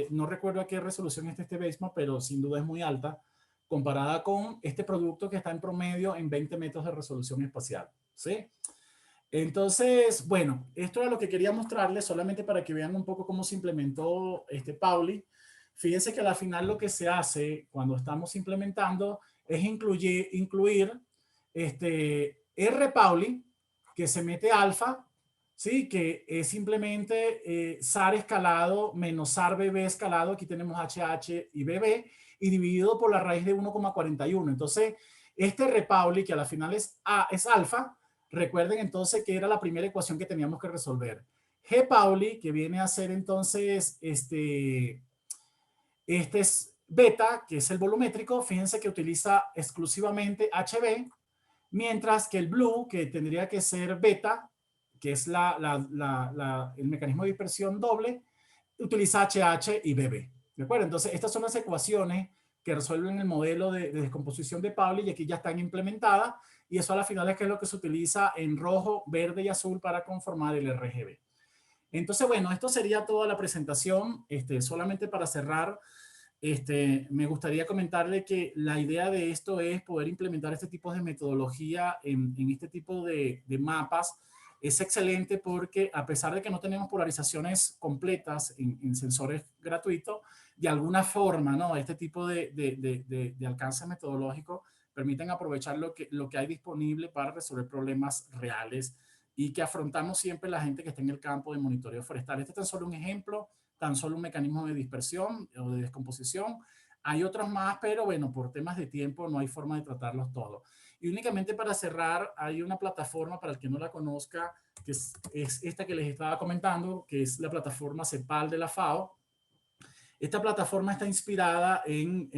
Speaker 2: no recuerdo a qué resolución está este basemap, pero sin duda es muy alta comparada con este producto que está en promedio en 20 metros de resolución espacial, ¿sí? Entonces, bueno, esto era lo que quería mostrarles solamente para que vean un poco cómo se implementó Pauli. Fíjense que al final lo que se hace cuando estamos implementando es incluir RPauli, que se mete alfa, ¿sí? Que es simplemente SAR escalado menos SAR BB escalado. Aquí tenemos HH y BB y dividido por la raíz de 1,41. Entonces, RPauli, que al final es alfa, Recuerden entonces que era la primera ecuación que teníamos que resolver. G Pauli, que viene a ser entonces este es beta, que es el volumétrico. Fíjense que utiliza exclusivamente HB, mientras que el blue, que tendría que ser beta, que es el mecanismo de dispersión doble, utiliza HH y BB. ¿De acuerdo? Entonces, estas son las ecuaciones que resuelven el modelo de descomposición de Pauli y aquí ya están implementadas y eso a la final es que es lo que se utiliza en rojo, verde y azul para conformar el RGB. Entonces, bueno, esto sería toda la presentación. Solamente para cerrar, me gustaría comentarle que la idea de esto es poder implementar este tipo de metodología en este tipo de mapas. Es excelente porque a pesar de que no tenemos polarizaciones completas en sensores gratuitos, de alguna forma, ¿no? Este tipo de alcance metodológico permiten aprovechar lo que hay disponible para resolver problemas reales y que afrontamos siempre la gente que está en el campo de monitoreo forestal. Este es tan solo un ejemplo, tan solo un mecanismo de dispersión o de descomposición. Hay otros más, pero bueno, por temas de tiempo no hay forma de tratarlos todos. Y únicamente para cerrar, hay una plataforma, para el que no la conozca, que es esta que les estaba comentando, que es la plataforma CEPAL de la FAO. Esta plataforma está inspirada en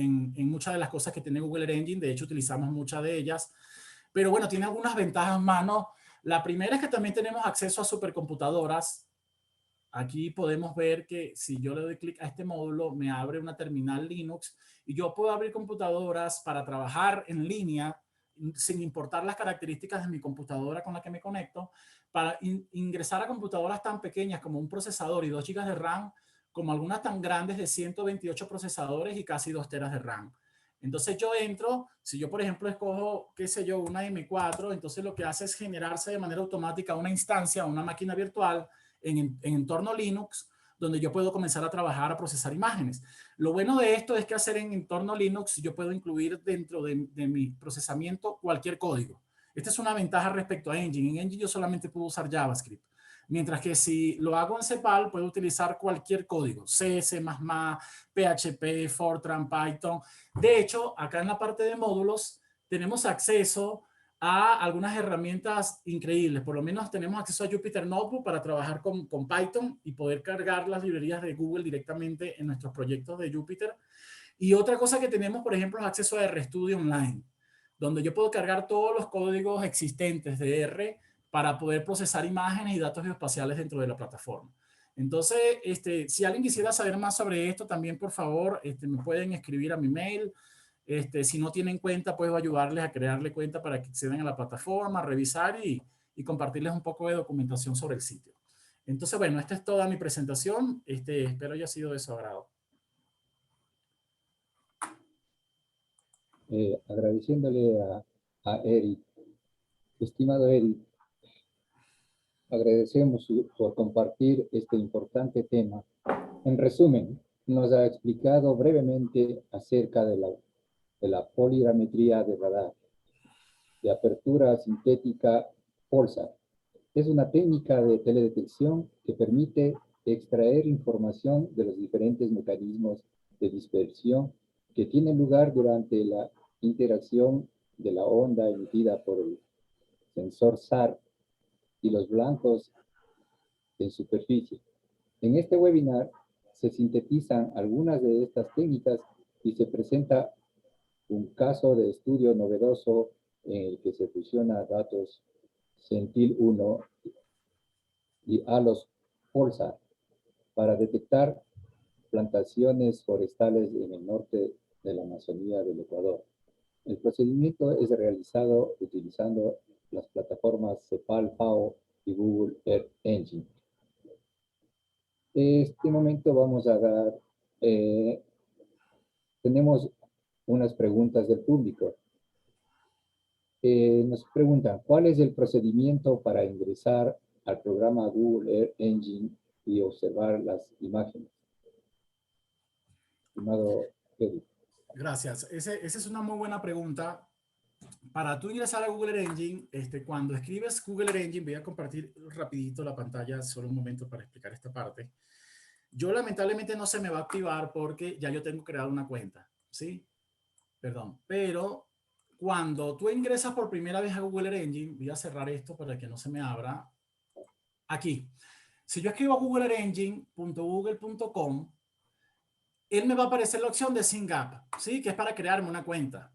Speaker 2: muchas de las cosas que tiene Google Earth Engine. De hecho, utilizamos muchas de ellas. Pero bueno, tiene algunas ventajas más, ¿no? La primera es que también tenemos acceso a supercomputadoras. Aquí podemos ver que si yo le doy clic a este módulo, me abre una terminal Linux y yo puedo abrir computadoras para trabajar en línea sin importar las características de mi computadora con la que me conecto, para ingresar a computadoras tan pequeñas como un procesador y 2 GB de RAM, como algunas tan grandes de 128 procesadores y casi 2 teras de RAM. Entonces yo entro, si yo por ejemplo escojo, qué sé yo, una M4, entonces lo que hace es generarse de manera automática una instancia, una máquina virtual en entorno Linux, donde yo puedo comenzar a trabajar, a procesar imágenes. Lo bueno de esto es que hacer en entorno Linux, yo puedo incluir dentro de mi procesamiento cualquier código. Esta es una ventaja respecto a Engine. En Engine yo solamente puedo usar JavaScript. Mientras que si lo hago en CEPAL, puedo utilizar cualquier código, C, C++, PHP, Fortran, Python. De hecho, acá en la parte de módulos tenemos acceso a algunas herramientas increíbles. Por lo menos tenemos acceso a Jupyter Notebook para trabajar con Python y poder cargar las librerías de Google directamente en nuestros proyectos de Jupyter. Y otra cosa que tenemos, por ejemplo, es acceso a RStudio Online, donde yo puedo cargar todos los códigos existentes de R para poder procesar imágenes y datos geoespaciales dentro de la plataforma. Entonces, si alguien quisiera saber más sobre esto, también por favor me pueden escribir a mi mail. Si no tienen cuenta, puedo ayudarles a crearle cuenta para que accedan a la plataforma, revisar y compartirles un poco de documentación sobre el sitio. Entonces, bueno, esta es toda mi presentación. Espero haya sido de su agrado.
Speaker 1: Agradeciéndole a Eric, estimado Eric, agradecemos por compartir este importante tema. En resumen, nos ha explicado brevemente acerca de la polarimetría de radar, de apertura sintética POLSAR. Es una técnica de teledetección que permite extraer información de los diferentes mecanismos de dispersión que tienen lugar durante la interacción de la onda emitida por el sensor SAR y los blancos en superficie. En este webinar se sintetizan algunas de estas técnicas y se presenta un caso de estudio novedoso en el que se fusiona datos Sentinel-1 y ALOS POLSAR para detectar plantaciones forestales en el norte de la Amazonía del Ecuador. El procedimiento es realizado utilizando las plataformas CEPAL, FAO y Google Earth Engine. En este momento vamos a dar, tenemos unas preguntas del público. Nos preguntan, ¿cuál es el procedimiento para ingresar al programa Google Earth Engine y observar las imágenes? Estimado Edith.
Speaker 2: Gracias. Esa es una muy buena pregunta. Para tú ingresar a Google Earth Engine, cuando escribes Google Earth Engine, voy a compartir rapidito la pantalla, solo un momento para explicar esta parte. Yo lamentablemente no se me va a activar porque ya yo tengo creado una cuenta, ¿sí? Perdón, pero cuando tú ingresas por primera vez a Google Earth Engine, voy a cerrar esto para que no se me abra. Aquí, si yo escribo googleengine.google.com, él me va a aparecer la opción de Sign Up, ¿sí? Que es para crearme una cuenta.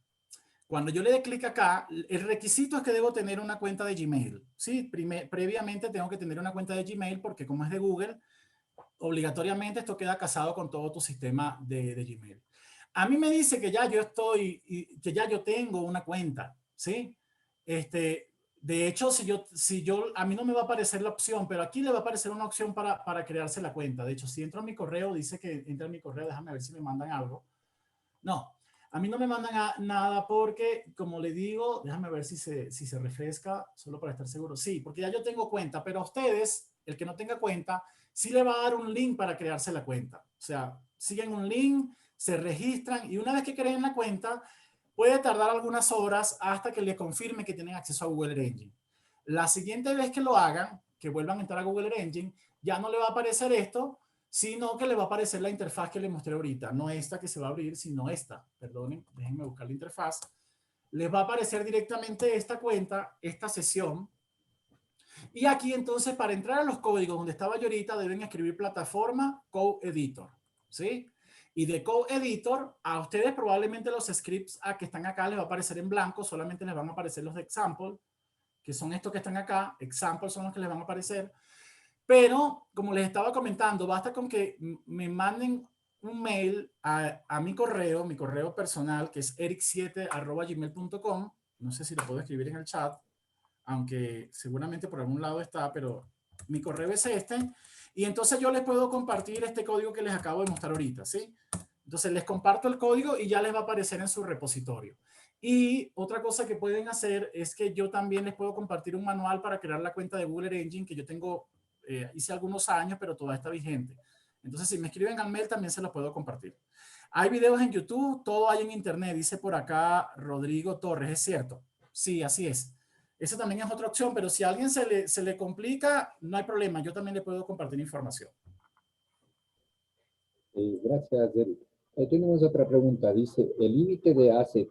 Speaker 2: Cuando yo le dé clic acá, el requisito es que debo tener una cuenta de Gmail, ¿sí? Previamente tengo que tener una cuenta de Gmail porque como es de Google, obligatoriamente esto queda casado con todo tu sistema de Gmail. A mí me dice que ya yo estoy, que ya yo tengo una cuenta, ¿sí? De hecho, a mí no me va a aparecer la opción, pero aquí le va a aparecer una opción para crearse la cuenta. De hecho, si entro a mi correo, dice que entra a mi correo, déjame ver si me mandan algo. No, a mí no me mandan nada porque, como le digo, déjame ver si se refresca, solo para estar seguro. Sí, porque ya yo tengo cuenta, pero a ustedes, el que no tenga cuenta, sí le va a dar un link para crearse la cuenta. O sea, siguen un link, se registran y una vez que creen la cuenta, puede tardar algunas horas hasta que le confirme que tienen acceso a Google Earth Engine. La siguiente vez que lo hagan, que vuelvan a entrar a Google Earth Engine, ya no le va a aparecer esto, sino que le va a aparecer la interfaz que le mostré ahorita. No esta que se va a abrir, sino esta. Perdonen, déjenme buscar la interfaz. Les va a aparecer directamente esta cuenta, esta sesión. Y aquí entonces para entrar a los códigos donde estaba yo ahorita deben escribir plataforma Code Editor. ¿Sí? Y de Code Editor a ustedes probablemente los scripts que están acá les va a aparecer en blanco. Solamente les van a aparecer los de example, que son estos que están acá. Example son los que les van a aparecer. Pero, como les estaba comentando, basta con que me manden un mail a mi correo personal, que es eric7@gmail.com. No sé si lo puedo escribir en el chat, aunque seguramente por algún lado está, pero mi correo es este. Y entonces yo les puedo compartir este código que les acabo de mostrar ahorita, ¿sí? Entonces les comparto el código y ya les va a aparecer en su repositorio. Y otra cosa que pueden hacer es que yo también les puedo compartir un manual para crear la cuenta de Google Earth Engine que yo tengo, hice algunos años, pero todavía está vigente. Entonces, si me escriben al mail, también se los puedo compartir. Hay videos en YouTube, todo hay en internet, dice por acá Rodrigo Torres, ¿es cierto? Sí, así es. Esa también es otra opción, pero si a alguien se le complica, no hay problema, yo también le puedo compartir información.
Speaker 1: Gracias, Eric. Tenemos otra pregunta. Dice, ¿el límite de assets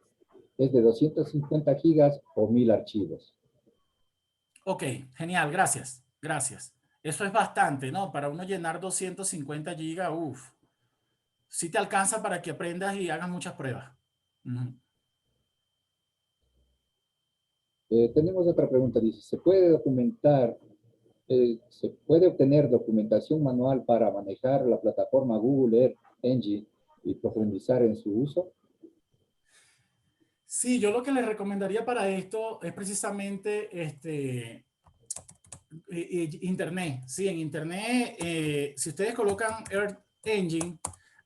Speaker 1: es de 250 gigas o 1000 archivos?
Speaker 2: Ok, genial, gracias, gracias. Eso es bastante, ¿no? Para uno llenar 250 gigas, uff. Sí te alcanza para que aprendas y hagas muchas pruebas.
Speaker 1: Tenemos otra pregunta. Dice, ¿se puede obtener documentación manual para manejar la plataforma Google Earth Engine y profundizar en su uso?
Speaker 2: Sí, yo lo que les recomendaría para esto es precisamente Internet. Sí, en Internet, si ustedes colocan Earth Engine,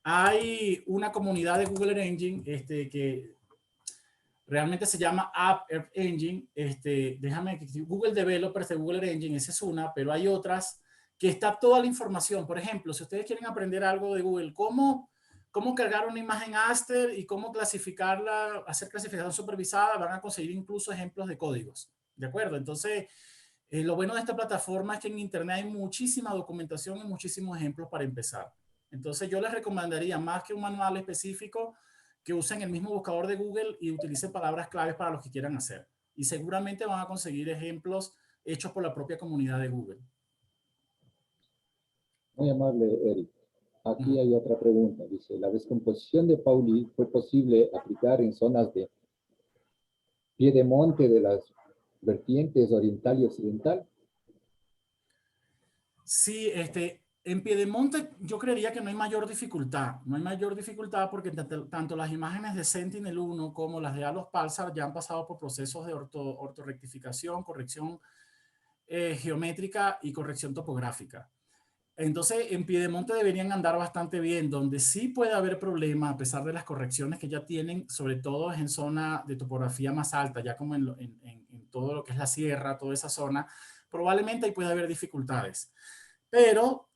Speaker 2: hay una comunidad de Google Earth Engine que realmente se llama App Earth Engine. Déjame que Google Developers de Google Earth Engine, esa es una, pero hay otras que está toda la información. Por ejemplo, si ustedes quieren aprender algo de Google, cómo cargar una imagen Aster y cómo clasificarla, hacer clasificación supervisada, van a conseguir incluso ejemplos de códigos. ¿De acuerdo? Entonces, lo bueno de esta plataforma es que en Internet hay muchísima documentación y muchísimos ejemplos para empezar. Entonces, yo les recomendaría más que un manual específico, que usen el mismo buscador de Google y utilicen palabras claves para lo que quieran hacer. Y seguramente van a conseguir ejemplos hechos por la propia comunidad de Google.
Speaker 1: Muy amable, Eric. Aquí
Speaker 2: Ujú.
Speaker 1: hay otra pregunta. Dice, ¿la descomposición de Pauli fue posible aplicar en zonas de piedemonte de las vertientes oriental y occidental?
Speaker 2: Sí, en Piedemonte yo creería que no hay mayor dificultad. No hay mayor dificultad porque tanto las imágenes de Sentinel-1 como las de Alos Pulsar ya han pasado por procesos de ortorrectificación, corrección geométrica y corrección topográfica. Entonces, en Piedemonte deberían andar bastante bien. Donde sí puede haber problema, a pesar de las correcciones que ya tienen, sobre todo es en zona de topografía más alta, ya como en todo lo que es la sierra, toda esa zona, probablemente ahí puede haber dificultades. Pero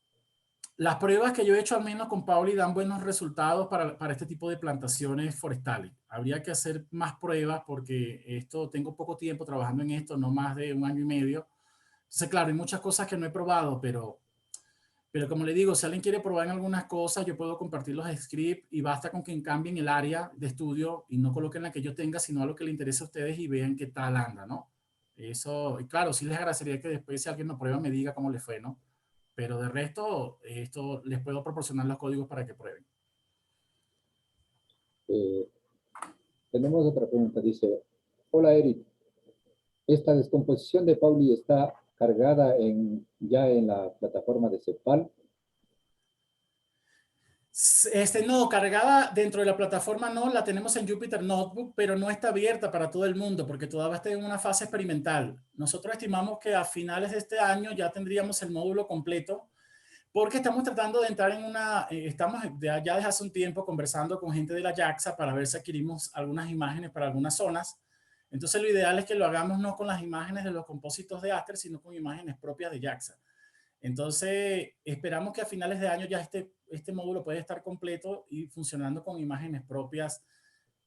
Speaker 2: las pruebas que yo he hecho al menos con Pauli dan buenos resultados para este tipo de plantaciones forestales. Habría que hacer más pruebas porque tengo poco tiempo trabajando en esto, no más de 1 año y medio. Entonces, claro, hay muchas cosas que no he probado, pero Pero como le digo, si alguien quiere probar en algunas cosas, yo puedo compartir los scripts y basta con que cambien el área de estudio y no coloquen la que yo tenga, sino a lo que le interese a ustedes y vean qué tal anda, ¿no? Eso, y claro, sí les agradecería que después si alguien no prueba me diga cómo le fue, ¿no? Pero de resto, esto les puedo proporcionar los códigos para que prueben.
Speaker 1: Eh, Tenemos otra pregunta, dice, hola Eric, ¿esta descomposición de Pauli está cargada ya en la plataforma de Cepal?
Speaker 2: No, cargada dentro de la plataforma no, la tenemos en Jupyter Notebook, pero no está abierta para todo el mundo porque todavía está en una fase experimental. Nosotros estimamos que a finales de este año ya tendríamos el módulo completo porque estamos tratando de entrar en estamos ya desde hace un tiempo conversando con gente de la JAXA para ver si adquirimos algunas imágenes para algunas zonas. Entonces lo ideal es que lo hagamos no con las imágenes de los compósitos de Aster, sino con imágenes propias de JAXA. Entonces, esperamos que a finales de año ya este módulo puede estar completo y funcionando con imágenes propias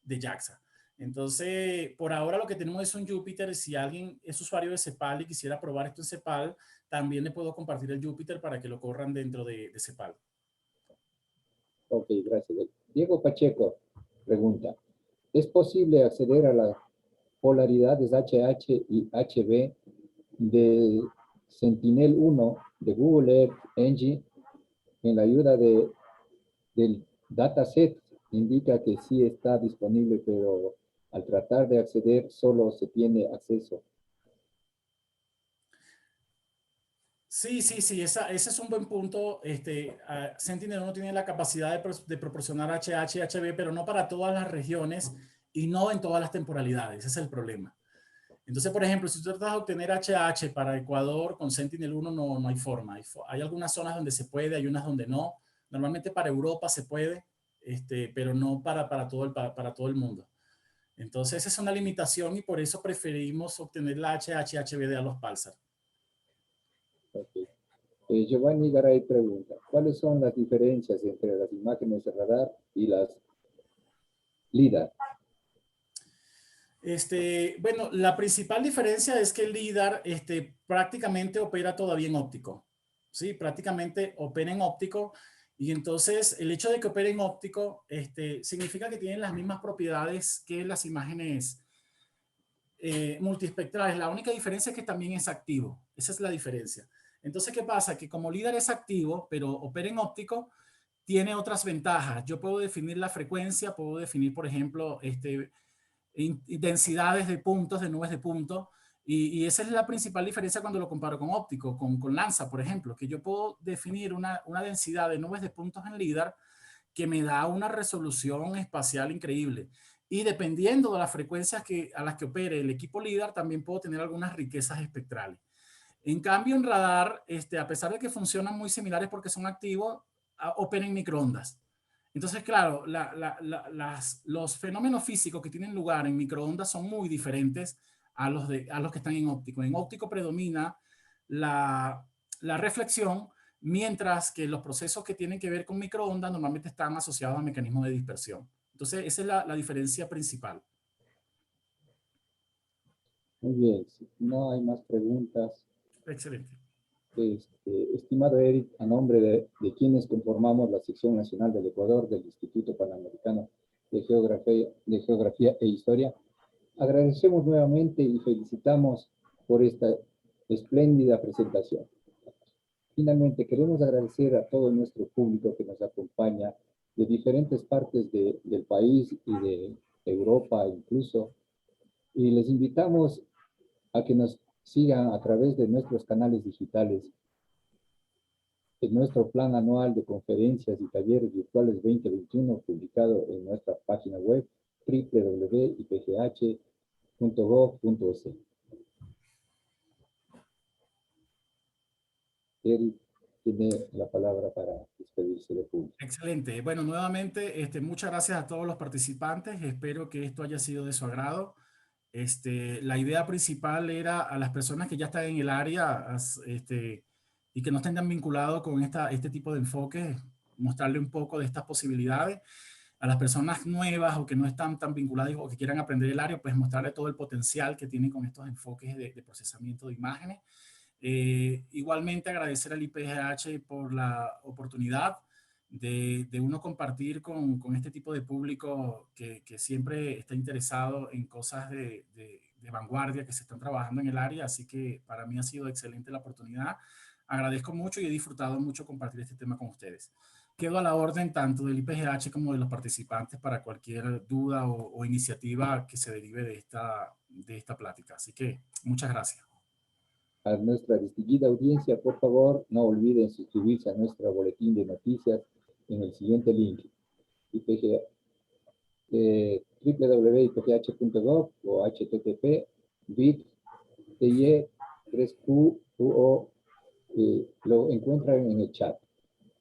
Speaker 2: de JAXA. Entonces, por ahora lo que tenemos es un Jupyter. Si alguien es usuario de Cepal y quisiera probar esto en Cepal, también le puedo compartir el Jupyter para que lo corran dentro de Cepal.
Speaker 1: Ok, gracias. Diego Pacheco pregunta, ¿es posible acceder a las polaridades HH y HB de Sentinel-1 de Google Earth Engine en la ayuda del dataset? Indica que sí está disponible, pero al tratar de acceder solo se tiene acceso.
Speaker 2: Sí, sí, sí, ese es un buen punto. Sentinel-1 tiene la capacidad de proporcionar HH y HB, pero no para todas las regiones y no en todas las temporalidades. Ese es el problema. Entonces, por ejemplo, si tú tratas de obtener HH para Ecuador con Sentinel-1, no hay forma. Hay algunas zonas donde se puede, hay unas donde no. Normalmente para Europa se puede, pero no para todo el mundo. Entonces, esa es una limitación y por eso preferimos obtener la HH y HB de los Pulsar.
Speaker 1: Okay. Giovanni Garay pregunta, ¿cuáles son las diferencias entre las imágenes de radar y las LIDAR?
Speaker 2: Bueno, la principal diferencia es que el LIDAR prácticamente opera todavía en óptico. Sí, prácticamente opera en óptico. Y entonces el hecho de que opere en óptico significa que tienen las mismas propiedades que las imágenes multiespectrales. La única diferencia es que también es activo. Esa es la diferencia. Entonces, ¿qué pasa? Que como LIDAR es activo, pero opera en óptico, tiene otras ventajas. Yo puedo definir la frecuencia, puedo definir, por ejemplo, densidades de puntos, de nubes de puntos, y esa es la principal diferencia cuando lo comparo con óptico, con Lanza, por ejemplo, que yo puedo definir una densidad de nubes de puntos en LIDAR que me da una resolución espacial increíble. Y dependiendo de las frecuencias a las que opere el equipo LIDAR, también puedo tener algunas riquezas espectrales. En cambio, en radar, a pesar de que funcionan muy similares porque son activos, operan en microondas. Entonces, claro, los fenómenos físicos que tienen lugar en microondas son muy diferentes a los que están en óptico. En óptico predomina la reflexión, mientras que los procesos que tienen que ver con microondas normalmente están asociados a mecanismos de dispersión. Entonces, esa es la diferencia principal.
Speaker 1: Muy bien, si no hay más preguntas.
Speaker 2: Excelente.
Speaker 1: Estimado Eric, a nombre de quienes conformamos la sección nacional del Ecuador del Instituto Panamericano de Geografía e Historia, agradecemos nuevamente y felicitamos por esta espléndida presentación. Finalmente, queremos agradecer a todo nuestro público que nos acompaña de diferentes partes del país y de Europa incluso, y les invitamos a que nos sigan a través de nuestros canales digitales en nuestro plan anual de conferencias y talleres virtuales 2021, publicado en nuestra página web www.ipgh.gov.es. Él tiene la palabra para despedirse del público.
Speaker 2: Excelente. Bueno, nuevamente, muchas gracias a todos los participantes. Espero que esto haya sido de su agrado. La idea principal era a las personas que ya están en el área y que no estén tan vinculados con este tipo de enfoques, mostrarle un poco de estas posibilidades. A las personas nuevas o que no están tan vinculadas o que quieran aprender el área, pues mostrarle todo el potencial que tienen con estos enfoques de procesamiento de imágenes. Igualmente agradecer al IPGH por la oportunidad de uno compartir con este tipo de público que siempre está interesado en cosas de vanguardia que se están trabajando en el área, así que para mí ha sido excelente la oportunidad. Agradezco mucho y he disfrutado mucho compartir este tema con ustedes. Quedo a la orden tanto del IPGH como de los participantes para cualquier duda o iniciativa que se derive de esta plática. Así que muchas gracias.
Speaker 1: A nuestra distinguida audiencia, por favor, no olviden suscribirse a nuestro boletín de noticias en el siguiente link, www.ipgh.gov o http://bit.ly/3q lo encuentran en el chat.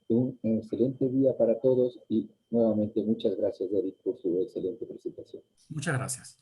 Speaker 1: Un excelente día para todos y nuevamente muchas gracias, Eric, por su excelente presentación.
Speaker 2: Muchas gracias.